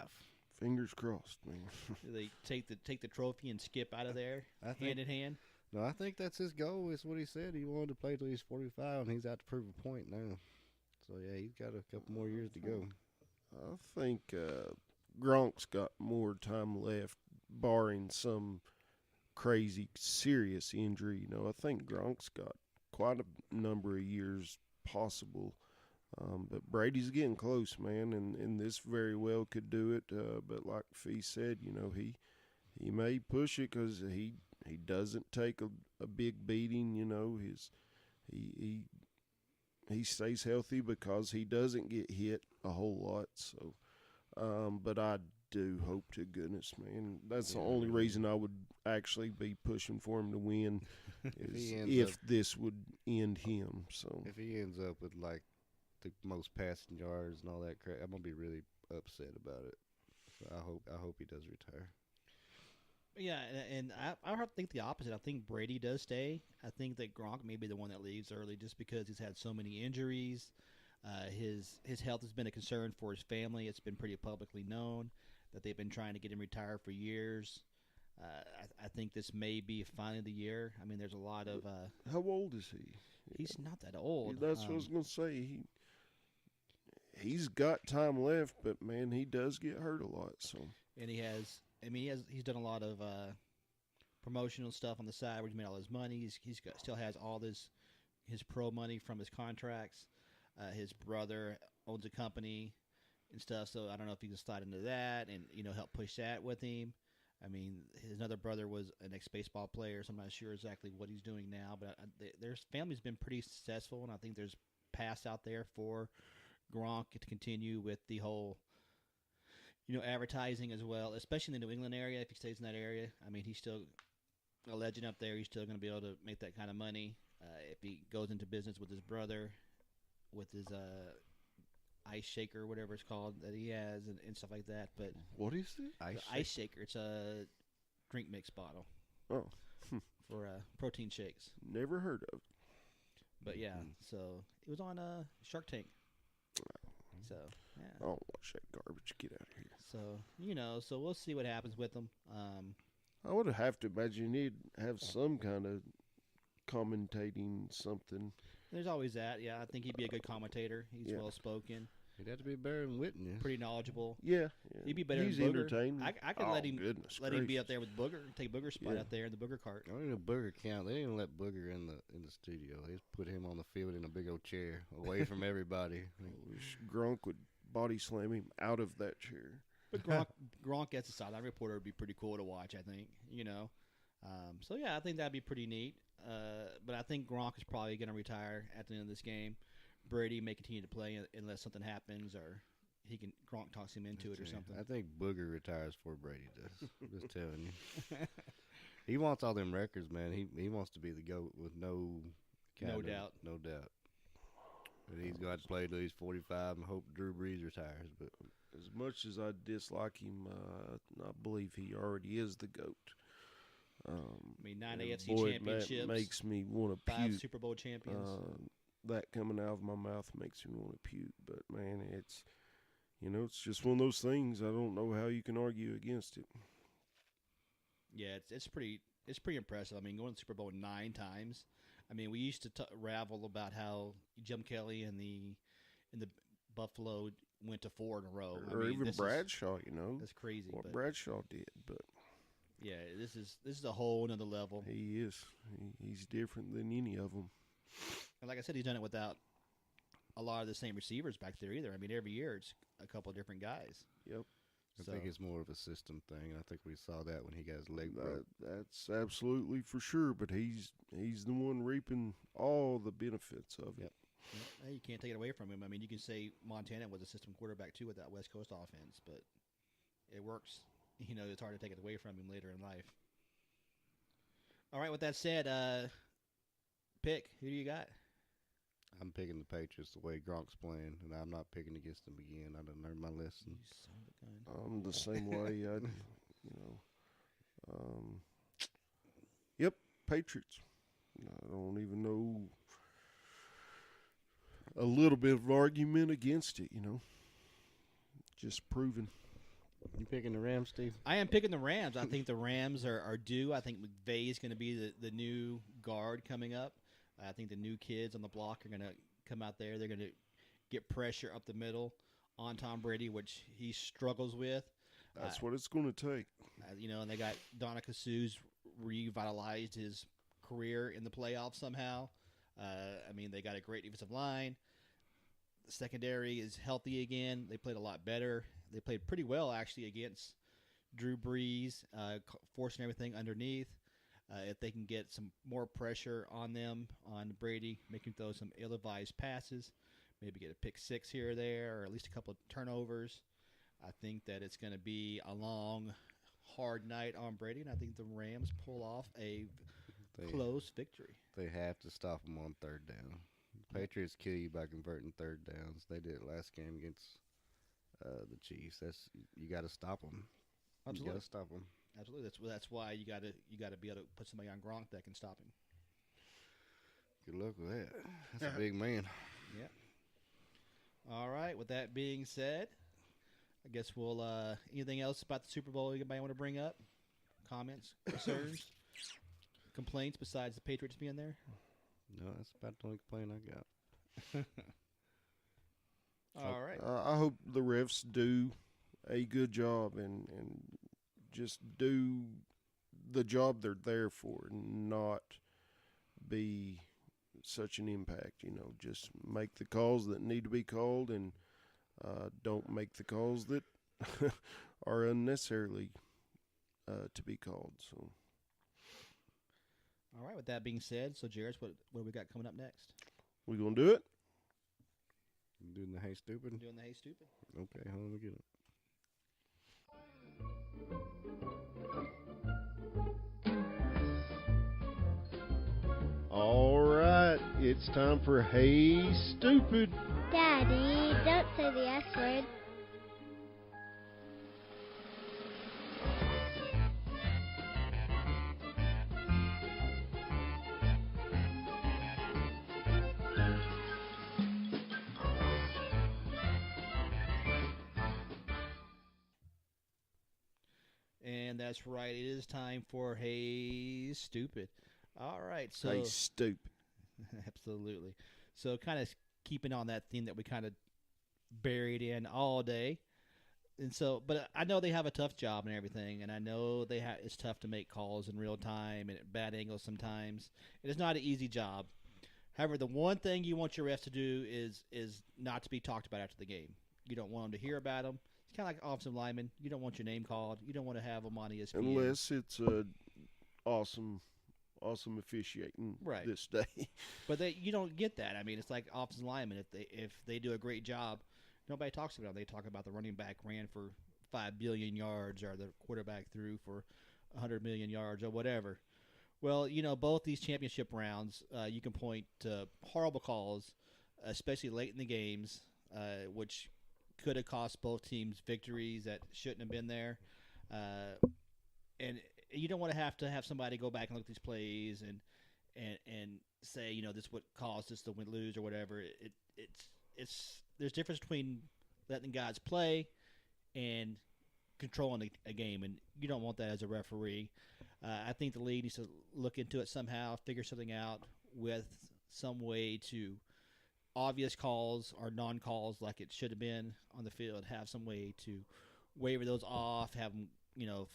Fingers crossed, man. Do they take the trophy and skip out of there hand in hand? No, I think that's his goal. It's what he said. He wanted to play till he's 45, and he's out to prove a point now. So, yeah, he's got a couple more years to go. I think Gronk's got more time left, barring some crazy, serious injury. I think Gronk's got quite a number of years possible. But Brady's getting close, man, and this very well could do it. But like Fee said, he may push it because he doesn't take a big beating. He stays healthy because he doesn't get hit a whole lot. So, but I do hope to goodness, man. That's the only reason I would actually be pushing for him to win is if this would end him. So if he ends up with like the most passing yards and all that crap, I'm gonna be really upset about it. So I hope he does retire. Yeah, and I think the opposite. I think Brady does stay. I think that Gronk may be the one that leaves early just because he's had so many injuries. His health has been a concern for his family. It's been pretty publicly known that they've been trying to get him retired for years. I think this may be finally the year. I mean, there's a lot of. How old is he? He's not that old. That's what I was gonna say. He's got time left, but man, he does get hurt a lot. So and he has. I mean, he's done a lot of promotional stuff on the side where he's made all his money. Still has all his pro money from his contracts. His brother owns a company and stuff, so I don't know if he can slide into that and help push that with him. I mean, his other brother was an ex-baseball player, so I'm not sure exactly what he's doing now. But their family's been pretty successful, and I think there's paths out there for Gronk to continue with the whole. Advertising as well, especially in the New England area. If he stays in that area, I mean, he's still a legend up there. He's still going to be able to make that kind of money. If he goes into business with his brother, with his ice shaker, whatever it's called, that he has, and stuff like that. But what is it? Ice shaker. It's a drink mix bottle. Oh, for protein shakes. Never heard of. But yeah, so it was on Shark Tank. So yeah. I don't watch that garbage. Get out of here. So so we'll see what happens with them. I would have to imagine you need to have some kind of commentating something. There's always that. Yeah, I think he'd be a good commentator. He's well spoken. He'd have to be better than Witten. Yeah. Pretty knowledgeable. Yeah. He'd be better He's than Booger. Entertaining. I could let him be up there with Booger, take Booger's spot out there in the Booger cart. I don't even Booger count. They didn't let Booger in the studio. They just put him on the field in a big old chair, away from everybody. I wish Gronk would body slam him out of that chair. But Gronk as a sideline reporter would be pretty cool to watch, I think. So yeah, I think that'd be pretty neat. But I think Gronk is probably going to retire at the end of this game. Brady may continue to play unless something happens or Gronk talks him into it or something. I think Booger retires before Brady does. I'm just telling you. He wants all them records, man. He wants to be the GOAT with no doubt. No doubt. And he's going to play till he's 45 and hope Drew Brees retires. But as much as I dislike him, I believe he already is the GOAT. 9 AFC championships. That makes me want to puke. 5 Super Bowl champions. That coming out of my mouth makes me want to puke. But man, it's just one of those things. I don't know how you can argue against it. Yeah, it's pretty impressive. I mean, going to the Super Bowl 9 times. I mean, we used to ravel about how Jim Kelly and the Buffalo went to 4 in a row. Or even Bradshaw, That's crazy. What Bradshaw did, but yeah, this is a whole another level. He is. He's different than any of them. And like I said, he's done it without a lot of the same receivers back there either. I mean, every year it's a couple of different guys. Yep. I think it's more of a system thing. I think we saw that when he got his leg broke. That's absolutely for sure. But he's the one reaping all the benefits of it. Yep. You can't take it away from him. I mean, you can say Montana was a system quarterback too with that West Coast offense, but it works. It's hard to take it away from him later in life. All right, with that said, pick. Who do you got? I'm picking the Patriots the way Gronk's playing, and I'm not picking against them again. I done learned my lesson. You son of a gun. I'm the same way. Yep, Patriots. I don't even know a little bit of argument against it, Just proven. You picking the Rams, Steve? I am picking the Rams. I think the Rams are due. I think McVay is going to be the new guard coming up. I think the new kids on the block are going to come out there. They're going to get pressure up the middle on Tom Brady, which he struggles with. That's what it's going to take. And they got Donica Sue's revitalized his career in the playoffs somehow. They got a great defensive line. The secondary is healthy again. They played a lot better. They played pretty well, actually, against Drew Brees, forcing everything underneath. If they can get some more pressure on them, on Brady, make him throw some ill-advised passes, maybe get a pick six here or there, or at least a couple of turnovers, I think that it's going to be a long, hard night on Brady, and I think the Rams pull off a close victory. They have to stop them on third down. Patriots kill you by converting third downs. They did it last game against the Chiefs. You got to stop them. Absolutely, you got to stop them. Absolutely, that's why you got to be able to put somebody on Gronk that can stop him. Good luck with that. That's a big man. Yeah. All right. With that being said, I guess we'll. Anything else about the Super Bowl anybody want to bring up? Comments, concerns, complaints besides the Patriots being there? No, that's about the only complaint I got. All right. I hope the refs do a good job and just do the job they're there for, and not be such an impact. Just make the calls that need to be called, and don't make the calls that are unnecessarily to be called. So. All right. With that being said, so Jairus, what do we got coming up next? We gonna do it? You doing the Hey Stupid? I'm doing the Hey Stupid. Okay, hold on, let me get it. All right, it's time for Hey Stupid. Daddy, don't say the S word. And that's right. It is time for Hey Stupid. All right. So Hey Stupid. Absolutely. So kind of keeping on that theme that we kind of buried in all day. And so, but I know they have a tough job and everything, and I know it's tough to make calls in real time and at bad angles sometimes. It is not an easy job. However, the one thing you want your refs to do is not to be talked about after the game. You don't want them to hear about them. It's kind of like offensive linemen. You don't want your name called. You don't want to have them on ESPN. Unless it's awesome officiating this day. But you don't get that. I mean, it's like offensive linemen. If they do a great job, nobody talks about them. They talk about the running back ran for 5 billion yards, or the quarterback threw for 100 million yards, or whatever. Well, both these championship rounds, you can point to horrible calls, especially late in the games, which could have cost both teams victories that shouldn't have been there. And you don't want to have somebody go back and look at these plays and say, this is what caused us to win, lose, or whatever. There's a difference between letting guys play and controlling a game, and you don't want that as a referee. I think the league needs to look into it somehow, figure something out with some way to obvious calls or non-calls like it should have been on the field, have some way to waiver those off, have them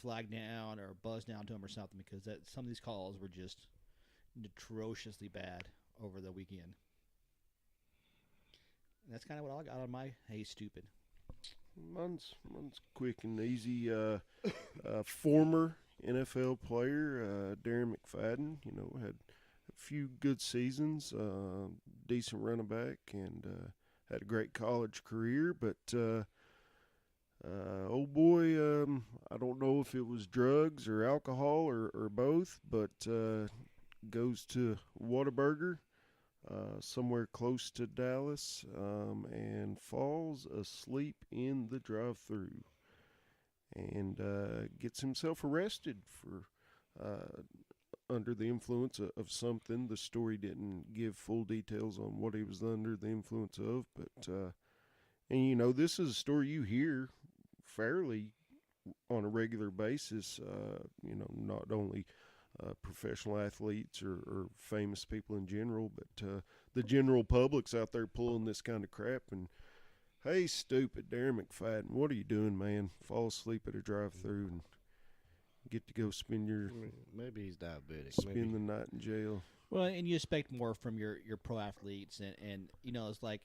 flag down or buzz down to them or something, because some of these calls were just atrociously bad over the weekend. And that's kind of what I got on my Hey Stupid. Mine's quick and easy. Former NFL player Darren McFadden, had few good seasons, decent running back, and had a great college career. But old boy, I don't know if it was drugs or alcohol or both, but goes to Whataburger, somewhere close to Dallas, and falls asleep in the drive-thru, and gets himself arrested for under the influence of something. The story didn't give full details on what he was under the influence of, but and you know, this is a story you hear fairly on a regular basis. You know, not only professional athletes or famous people in general, but the general public's out there pulling this kind of crap. And hey, stupid Darren McFadden, what are you doing, man? Fall asleep at a drive-thru and get to go spend Maybe he's diabetic. spend the night in jail. Well, and you expect more from your pro athletes, and you know, it's like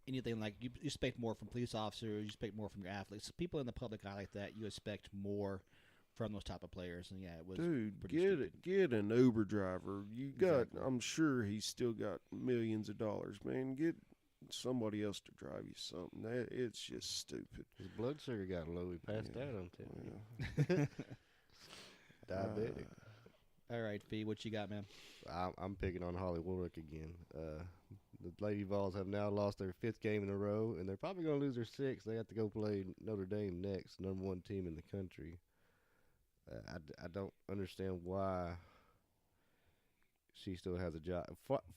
anything, like you expect more from police officers, you expect more from your athletes. People in the public eye like that, you expect more from those type of players. And yeah, it was Dude, get an Uber driver. You got, Exactly. I'm sure he's still got millions of dollars, man. Get somebody else to drive you something. It's just stupid. His blood sugar got low. He passed Yeah. out on Yeah. diabetic. All right, Fee, what you got, man? I'm picking on Holly Woolrick again. The Lady Vols have now lost their 5th game in a row, and they're probably going to lose their 6th. They have to go play Notre Dame next, number 1 team in the country. I don't understand why she still has a job.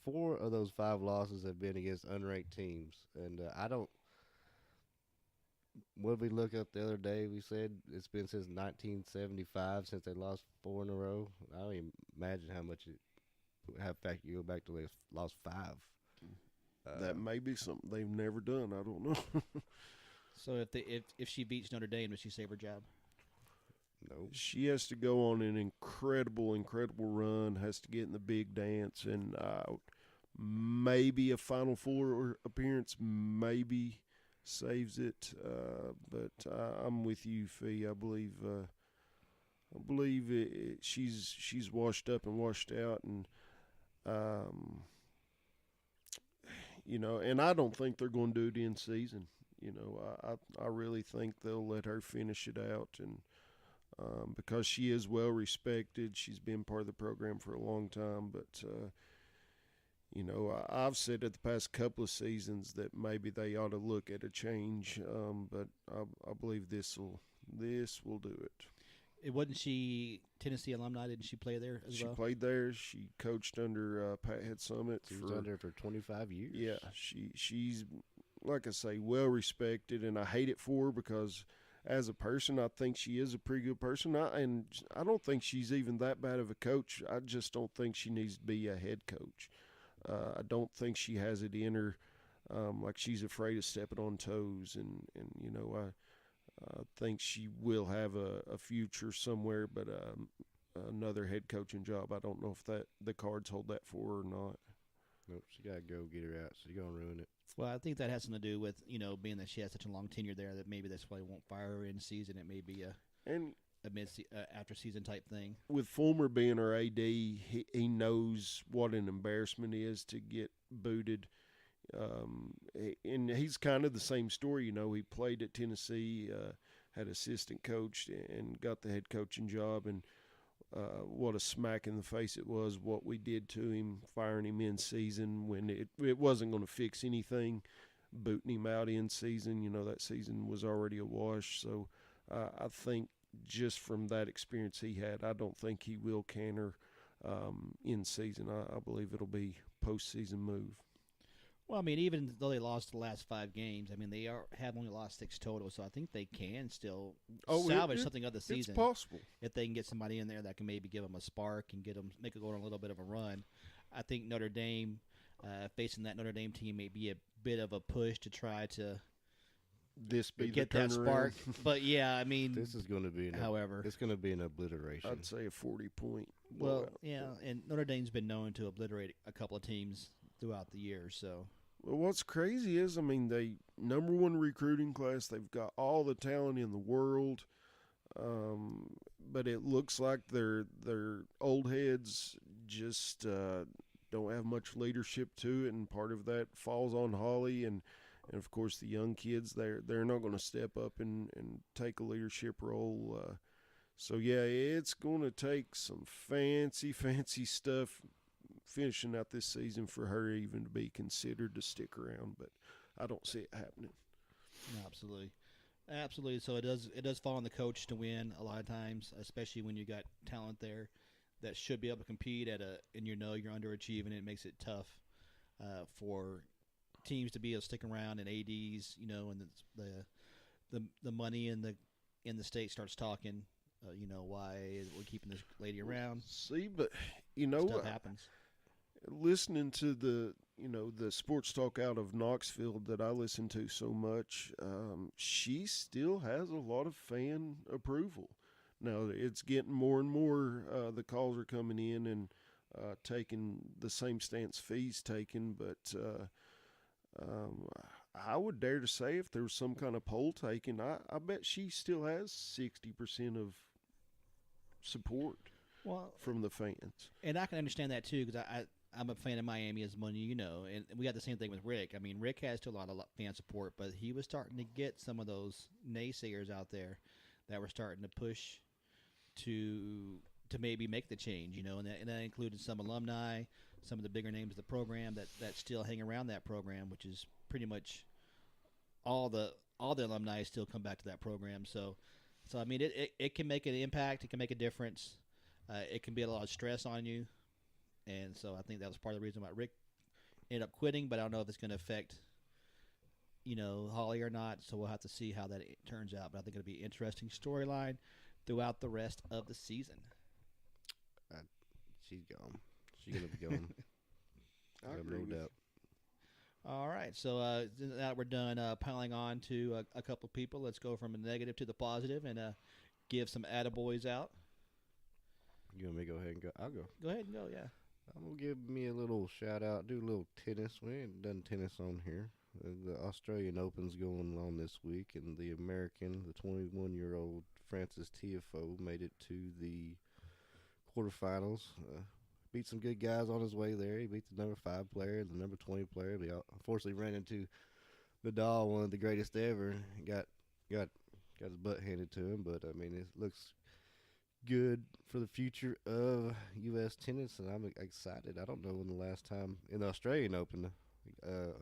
4 of those 5 losses have been against unranked teams, and I don't. What did we look up the other day? We said it's been since 1975 since they lost 4 in a row. I don't even imagine how much fact you go back to they lost 5. That may be something they've never done. I don't know. So if she beats Notre Dame, does she save her job? No. She has to go on an incredible run, has to get in the big dance, and maybe a Final Four appearance, maybe saves it. But I'm with you, Fee. I believe she's washed up and washed out, and you know, and I don't think they're going to do it in season. You know, I really think they'll let her finish it out, and because she is well respected, she's been part of the program for a long time. But you know, I've said it the past couple of seasons that maybe they ought to look at a change. But I believe this will do it. It wasn't she Tennessee alumni? Didn't she play there as She well? played there. She coached under Pat Head Summit. She was under for 25 years. Yeah, she's, like I say, well respected, and I hate it for her because as a person, I think she is a pretty good person. And I don't think she's even that bad of a coach. I just don't think she needs to be a head coach. I don't think she has it in her. Like she's afraid of stepping on toes, and you know, I think she will have a future somewhere, but another head coaching job, I don't know if the cards hold that for her or not. Nope, she got to go get her out. She's going to ruin it. Well, I think that has something to do with, you know, being that she has such a long tenure there, that maybe that's why they won't fire her in season. It may be a after season type thing. With Fulmer being her AD, he knows what an embarrassment is to get booted. And he's kind of the same story. You know, he played at Tennessee, had assistant coach, and got the head coaching job. And what a smack in the face it was, what we did to him, firing him in season when it wasn't going to fix anything, booting him out in season. You know, that season was already a wash. So I think just from that experience he had, I don't think he will canter in season. I believe it'll be postseason move. Well, I mean, even though they lost the last 5 games, I mean, they have only lost 6 total, so I think they can still salvage something of the season. It's possible. If they can get somebody in there that can maybe give them a spark and make it go on a little bit of a run. I think Notre Dame, facing that Notre Dame team, may be a bit of a push to try to get that spark. But yeah, I mean, This is going to be it's going to be an obliteration. I'd say a 40-point. well, blowout. yeah, and Notre Dame's been known to obliterate a couple of teams throughout the year, so. Well, what's crazy is, I mean, they number 1 recruiting class. They've got all the talent in the world, but it looks like their old heads just don't have much leadership to it, and part of that falls on Holly and of course the young kids. They're not going to step up and take a leadership role. So yeah, it's going to take some fancy stuff finishing out this season for her even to be considered to stick around, but I don't see it happening. No, absolutely. So it does fall on the coach to win a lot of times, especially when you got talent there that should be able to compete and you're underachieving. It makes it tough for teams to be able to stick around, and ads, and the money in the state starts talking. Why we're keeping this lady around. See, but Stuff happens. Listening to the sports talk out of Knoxville that I listen to so much, she still has a lot of fan approval. Now it's getting more and more. The calls are coming in and taking the same stance Fee's taken, but I would dare to say if there was some kind of poll taken, I bet she still has 60% of support from the fans. And I can understand that too, because I'm a fan of Miami, as many and we got the same thing with Rick. I mean, Rick has a lot of fan support, but he was starting to get some of those naysayers out there that were starting to push to maybe make the change, and that included some alumni, some of the bigger names of the program that still hang around that program, which is pretty much all the alumni still come back to that program. So I mean, it can make an impact. It can make a difference. It can be a lot of stress on you. And so I think that was part of the reason why Rick ended up quitting, but I don't know if it's going to affect, Holly or not. So we'll have to see how that turns out. But I think it'll be an interesting storyline throughout the rest of the season. She's gone. She's going to be gone. I have no doubt. All right. So now we're done piling on to a couple people. Let's go from a negative to the positive and give some attaboys out. You want me to go ahead and go? I'll go. Go ahead and go, yeah. I'm going to give me a little shout-out, do a little tennis. We ain't done tennis on here. The Australian Open's going on this week, and the 21-year-old Francis Tiafoe made it to the quarterfinals. Beat some good guys on his way there. He beat the number 5 player and the number 20 player. He unfortunately ran into Nadal, one of the greatest ever. Got his butt handed to him, but, I mean, it looks good for the future of U.S. tennis, and I'm excited. I don't know when the last time in the Australian Open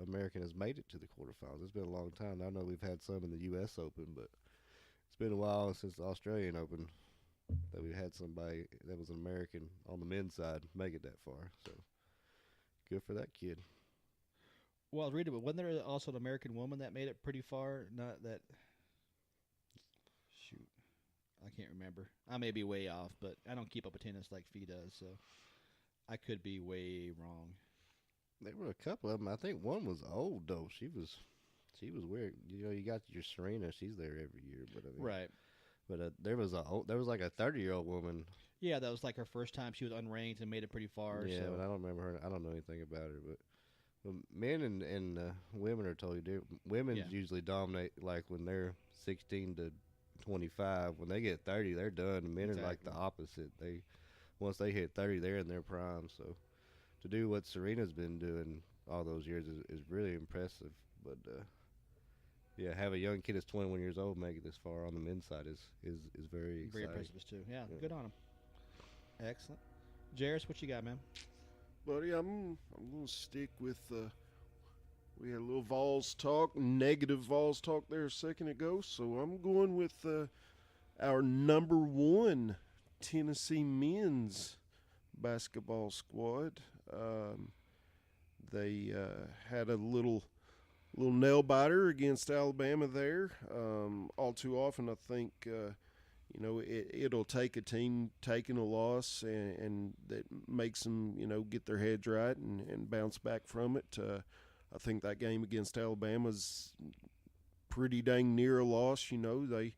American has made it to the quarterfinals. It's been a long time. I know we've had some in the U.S. Open, but it's been a while since the Australian Open that we had somebody that was an American on the men's side make it that far. So good for that kid. Well, I was reading, but wasn't there also an American woman that made it pretty far? Not that. Shoot, I can't remember. I may be way off, but I don't keep up with tennis like Fee does, so I could be way wrong. There were a couple of them. I think one was old though. She was weird. You got your Serena. She's there every year, but I mean, right. But there was like a 30-year-old woman. Yeah, that was like her first time. She was unranked and made it pretty far. Yeah, so. but I don't remember her. I don't know anything about her. But men and women are totally different. Women usually dominate like when they're 16 to 25. When they get 30, they're done. Men are like the opposite. Once they hit 30, they're in their prime. So to do what Serena's been doing all those years is really impressive. But yeah, have a young kid that's 21 years old make it this far on the men's side is very exciting. Very impressive too. Yeah, good on him. Excellent. Jairus, what you got, man? Buddy, I'm going to stick with we had a little Vols talk, negative Vols talk there a second ago, so I'm going with our number 1 Tennessee men's basketball squad. They had a little nail biter against Alabama there. All too often, I think it'll take a team taking a loss and that makes them get their heads right and bounce back from it. I think that game against Alabama's pretty dang near a loss. They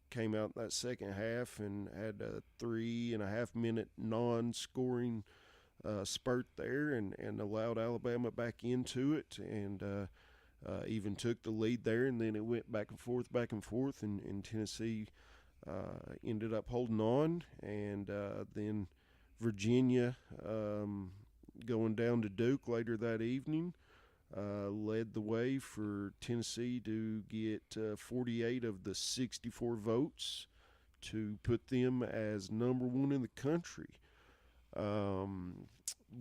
came out in that second half and had a 3.5-minute non-scoring spurt there and allowed Alabama back into it and even took the lead there, and then it went back and forth, and Tennessee ended up holding on, and then Virginia going down to Duke later that evening. Led the way for Tennessee to get 48 of the 64 votes to put them as number one in the country.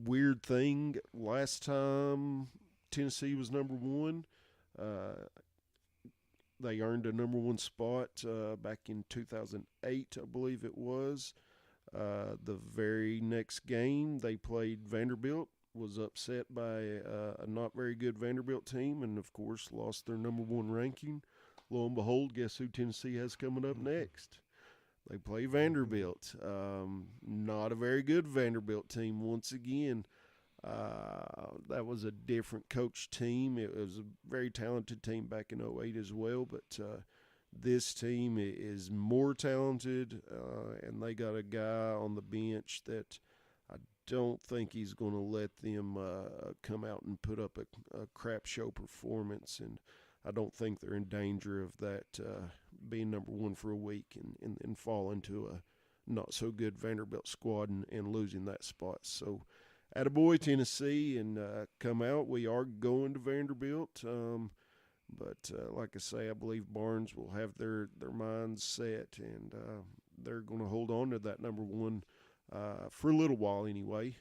Weird thing, last time Tennessee was number one, they earned a number one spot back in 2008, I believe it was. The very next game, they played Vanderbilt, was upset by a not very good Vanderbilt team, and of course lost their number one ranking. Lo and behold, guess who Tennessee has coming up next? They play Vanderbilt. Not a very good Vanderbilt team once again. That was a different coach team. It was a very talented team back in '08 as well, but this team is more talented, and they got a guy on the bench that I don't think he's going to let them come out and put up a crap show performance, and I don't think they're in danger of that being number one for a week and fall into a not-so-good Vanderbilt squad and losing that spot. So, attaboy Tennessee, and come out. We are going to Vanderbilt. But like I say, I believe Barnes will have their minds set, and they're going to hold on to that number one for a little while anyway.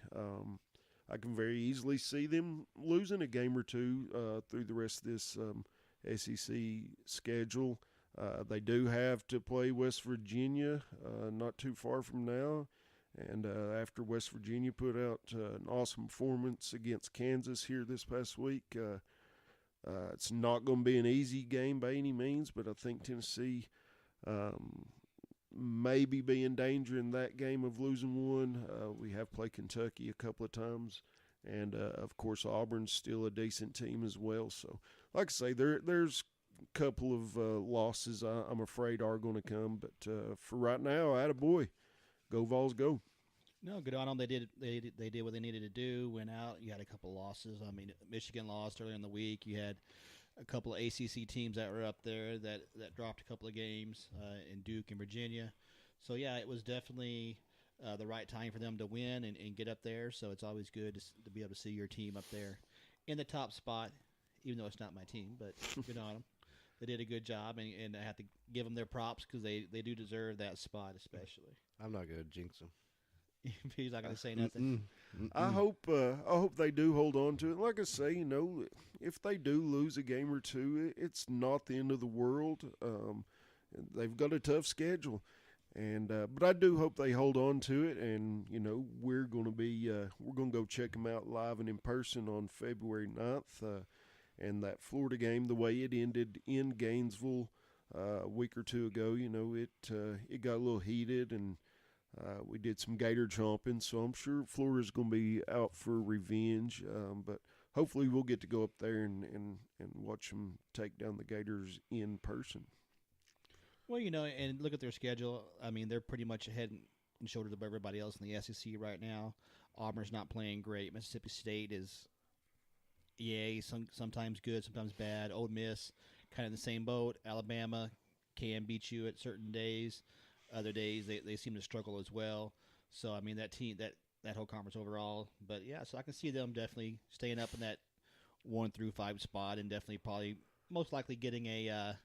I can very easily see them losing a game or two through the rest of this SEC schedule. They do have to play West Virginia not too far from now. And after West Virginia put out an awesome performance against Kansas here this past week, it's not going to be an easy game by any means, but I think Tennessee maybe be in danger in that game of losing one. We have played Kentucky a couple of times, and of course Auburn's still a decent team as well. So, like I say, there's a couple of losses I'm afraid are going to come, but for right now, attaboy. Go Vols, go. No, good on them. They did what they needed to do. Went out. You had a couple of losses. I mean, Michigan lost earlier in the week. You had a couple of ACC teams that were up there that dropped a couple of games in Duke and Virginia. So, yeah, it was definitely the right time for them to win and get up there. So it's always good to be able to see your team up there in the top spot, even though it's not my team, but good on them. They did a good job, and I have to give them their props because they do deserve that spot especially. I'm not going to jinx them. He's not going to say nothing. I hope they do hold on to it. Like I say, if they do lose a game or two, it's not the end of the world. They've got a tough schedule, and but I do hope they hold on to it. And we're going to go check them out live and in person on February 9th. And that Florida game, the way it ended in Gainesville a week or two ago, it got a little heated, and we did some gator chomping. So I'm sure Florida's going to be out for revenge. But hopefully we'll get to go up there and watch them take down the Gators in person. Well, and look at their schedule. I mean, they're pretty much head and shoulders above everybody else in the SEC right now. Auburn's not playing great. Mississippi State is sometimes good, sometimes bad. Ole Miss, kind of in the same boat. Alabama can beat you at certain days. Other days they seem to struggle as well. So I mean that team that whole conference overall. But yeah, so I can see them definitely staying up in that 1 through 5 spot, and definitely probably most likely getting a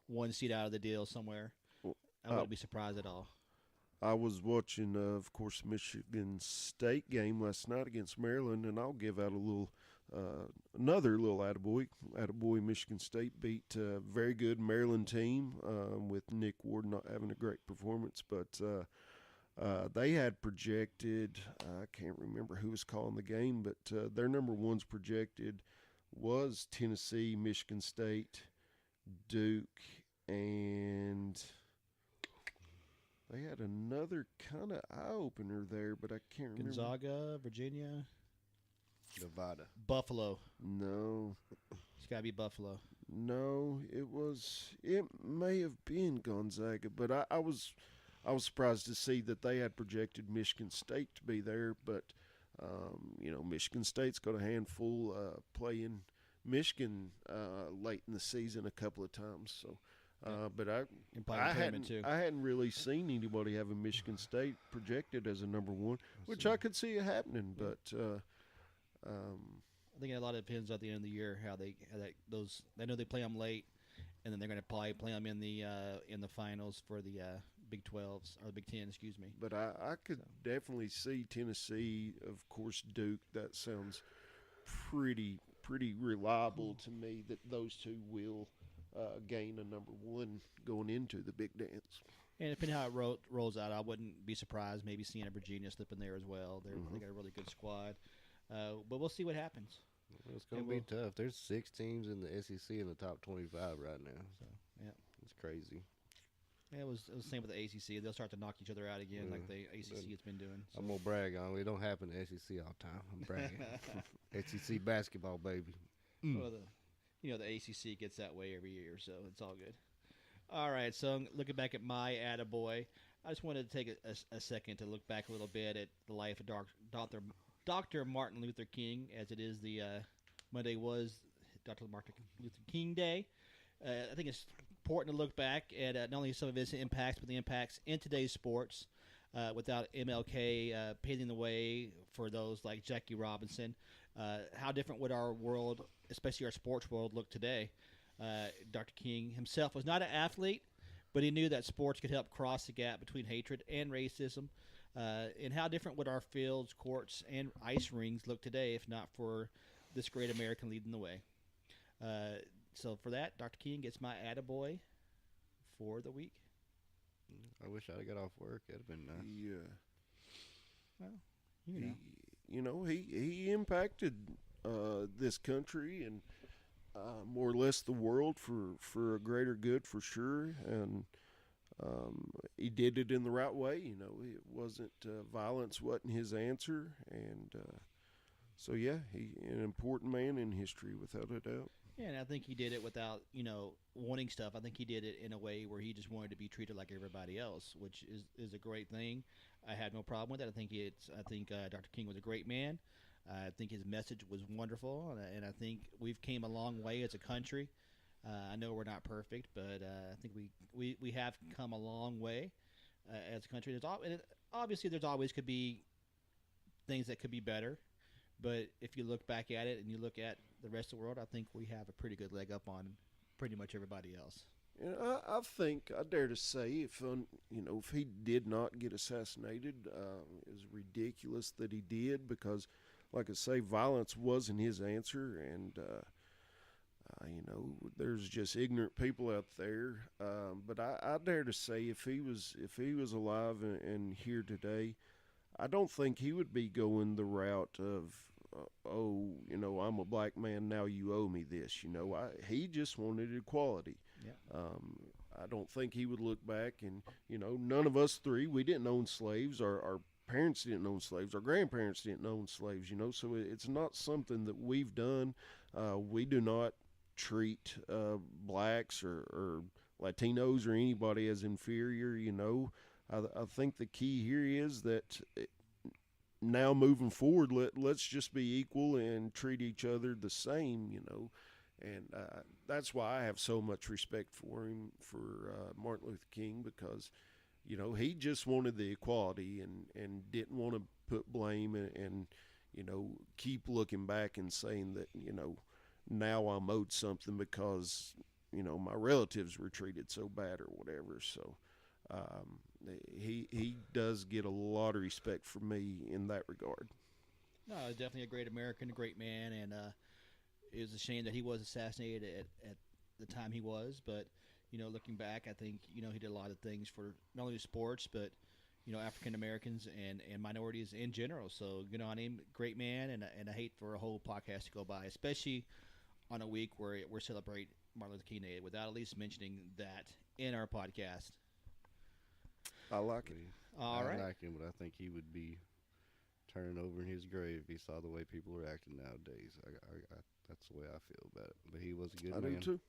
1 seed out of the deal somewhere. I wouldn't be surprised at all. I was watching, of course, Michigan State game last night against Maryland, and I'll give out a little. Another little attaboy. Attaboy, Michigan State beat a very good Maryland team with Nick Ward not having a great performance. But they had projected, I can't remember who was calling the game, but their number one's projected was Tennessee, Michigan State, Duke, and they had another kind of eye-opener there, but I can't remember. Gonzaga, Virginia. Nevada. Buffalo. No. It's got to be Buffalo. No, it may have been Gonzaga, but I was surprised to see that they had projected Michigan State to be there, but Michigan State's got a handful playing Michigan late in the season a couple of times, so But And probably in tournament, too. I hadn't really seen anybody having Michigan State projected as a number one, which I could see it happening. But I think a lot of it depends at the end of the year how those. I know they play them late, and then they're going to probably play them in the finals for the Big 12s or the Big 10, excuse me. But I could definitely see Tennessee, of course, Duke. That sounds pretty reliable to me that those two will gain a number one going into the big dance. And depending how it rolls out, I wouldn't be surprised maybe seeing a Virginia slip in there as well. They got a really good squad. But we'll see what happens. It's going to be tough. There's 6 teams in the SEC in the top 25 right now. So yeah, it's crazy. Yeah, it was the same with the ACC. They'll start to knock each other out again, like the ACC has been doing. So. I'm gonna brag on it. It don't happen in the SEC all the time. I'm bragging. SEC basketball, baby. Well, the ACC gets that way every year, so it's all good. All right, so looking back at my attaboy, I just wanted to take a second to look back a little bit at the life of Dr. Martin Luther King, as it is Monday was Dr. Martin Luther King Day. I think it's important to look back at not only some of his impacts, but the impacts in today's sports. Without MLK paving the way for those like Jackie Robinson, how different would our world, especially our sports world, look today? Dr. King himself was not an athlete, but he knew that sports could help cross the gap between hatred and racism. And how different would our fields, courts, and ice rings look today if not for this great American leading the way? So for that, Dr. King gets my attaboy for the week. I wish I'd have got off work. It'd have been nice. Yeah. Well, he impacted this country and more or less the world for a greater good for sure. And he did it in the right way. It wasn't violence wasn't his answer. And so, yeah, he an important man in history without a doubt. Yeah, and I think he did it without, wanting stuff. I think he did it in a way where he just wanted to be treated like everybody else, which is a great thing. I had no problem with it. I think Dr. King was a great man. I think his message was wonderful, and I think we've came a long way as a country. I know we're not perfect, but I think we have come a long way as a country. Obviously, there's always could be things that could be better. But if you look back at it and you look at the rest of the world, I think we have a pretty good leg up on pretty much everybody else. I think I dare to say if he did not get assassinated, it was ridiculous that he did because, like I say, violence wasn't his answer, and there's just ignorant people out there. But I dare to say if he was alive and here today, I don't think he would be going the route of, I'm a black man, now you owe me this. He just wanted equality. Yeah. I don't think he would look back and, none of us three, we didn't own slaves. Our parents didn't own slaves. Our grandparents didn't own slaves, so it's not something that we've done. We do not treat blacks or Latinos or anybody as inferior, I think the key here is that now moving forward, let's just be equal and treat each other the same, and that's why I have so much respect for him, for Martin Luther King, because, he just wanted the equality and didn't want to put blame and keep looking back and saying that, now I'm owed something because, my relatives were treated so bad or whatever. So, he does get a lot of respect from me in that regard. No, definitely a great American, a great man, and it was a shame that he was assassinated at the time he was. But looking back, I think he did a lot of things for not only sports but African Americans and minorities in general. So good on him, great man, and I hate for a whole podcast to go by, especially on a week where we're celebrating Martin Luther King Day without at least mentioning that in our podcast. I like it. All right. I like him, but I think he would be turning over in his grave if he saw the way people are acting nowadays. That's the way I feel about it. But he was a good man. I do too.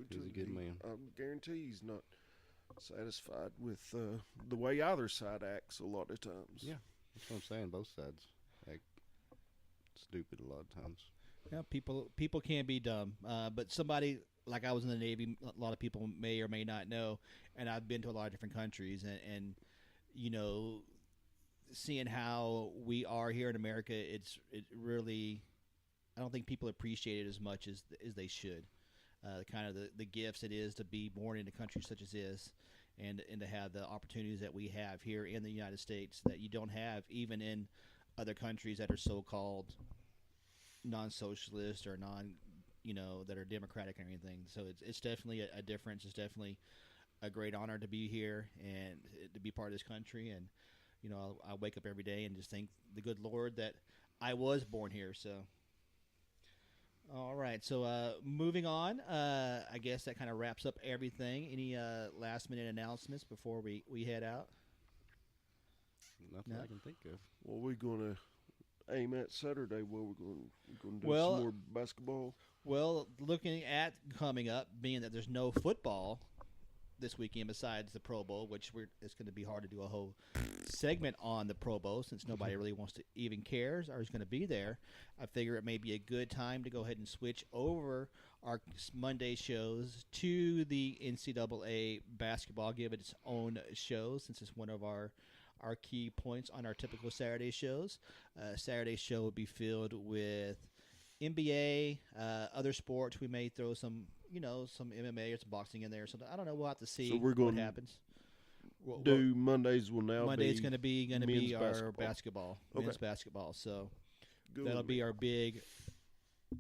He was a good man. I guarantee he's not satisfied with the way either side acts a lot of times. Yeah, that's what I'm saying. Both sides act stupid a lot of times. Yeah, people can be dumb, but somebody like I was in the Navy, a lot of people may or may not know, and I've been to a lot of different countries, and seeing how we are here in America, it really, I don't think people appreciate it as much as they should. Kind of the gifts it is to be born in a country such as this, and to have the opportunities that we have here in the United States that you don't have even in other countries that are so-called non-socialist or that are democratic or anything. So it's definitely a difference. It's definitely a great honor to be here and to be part of this country. And I wake up every day and just thank the good Lord that I was born here. So, all right. So moving on, I guess that kind of wraps up everything. Any last minute announcements before we head out? Nothing No? I can think of. What we're going to aim at Saturday? Well, we're going to do Well- some more basketball. Well, looking at coming up, being that there's no football this weekend besides the Pro Bowl, which it's going to be hard to do a whole segment on the Pro Bowl since nobody really wants to even cares or is going to be there. I figure it may be a good time to go ahead and switch over our Monday shows to the NCAA basketball, give it its own show since it's one of our key points on our typical Saturday shows. Saturday show will be filled with NBA, other sports. We may throw some MMA or some boxing in there or something. I don't know. We'll have to see So we're what going happens. Mondays will now Monday's be going to be men's our basketball, Okay. men's basketball. So Go that'll with be me. our big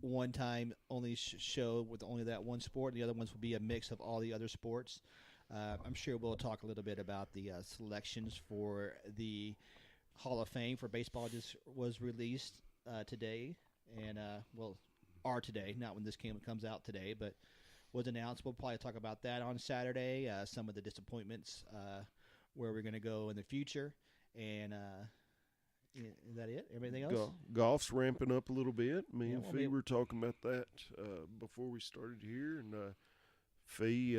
one-time only show with only that one sport. The other ones will be a mix of all the other sports. I'm sure we'll talk a little bit about the selections for the Hall of Fame for baseball. Just was released today, and are today, not when this comes out today, but was announced. We'll probably talk about that on Saturday. Some of the disappointments, where we're going to go in the future, and is that it? Everything else? Golf's ramping up a little bit. Me Yeah, and well, Fee were talking about that before we started here, and Fee,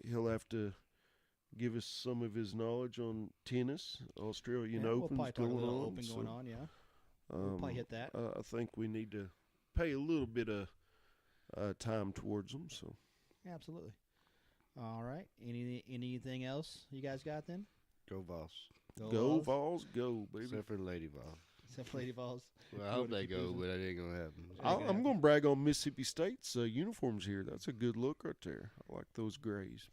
he'll have to give us some of his knowledge on tennis. Australian Yeah, we'll Open's probably talk going a little on. Open so, going on. Yeah, we'll probably hit that. I think we need to pay a little bit of time towards them. So Yeah, absolutely. All right. Anything else you guys got then? Go Vols. go Vols, go, baby. Except for the Lady Vols. Except for Lady Vols. Well, I You hope wanna they keep go, losing? but that ain't going to happen. I'm going to brag on Mississippi State's uniforms here. That's a good look right there. I like those grays.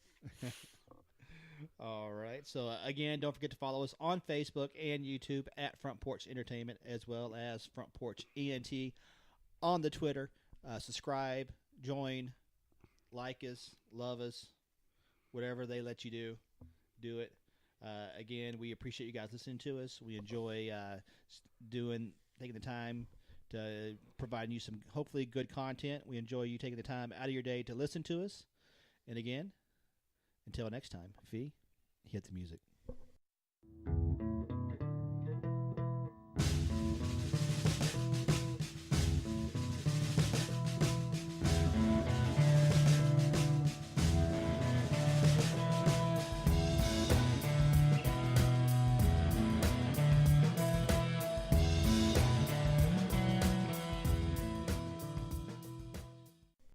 All right. So, again, don't forget to follow us on Facebook and YouTube at Front Porch Entertainment, as well as Front Porch ENT on the Twitter. Subscribe, join, like us, love us, whatever they let you do it. Again, we appreciate you guys listening to us. We enjoy taking the time to provide you some hopefully good content. We enjoy you taking the time out of your day to listen to us. And again, until next time, Fee, hit the music.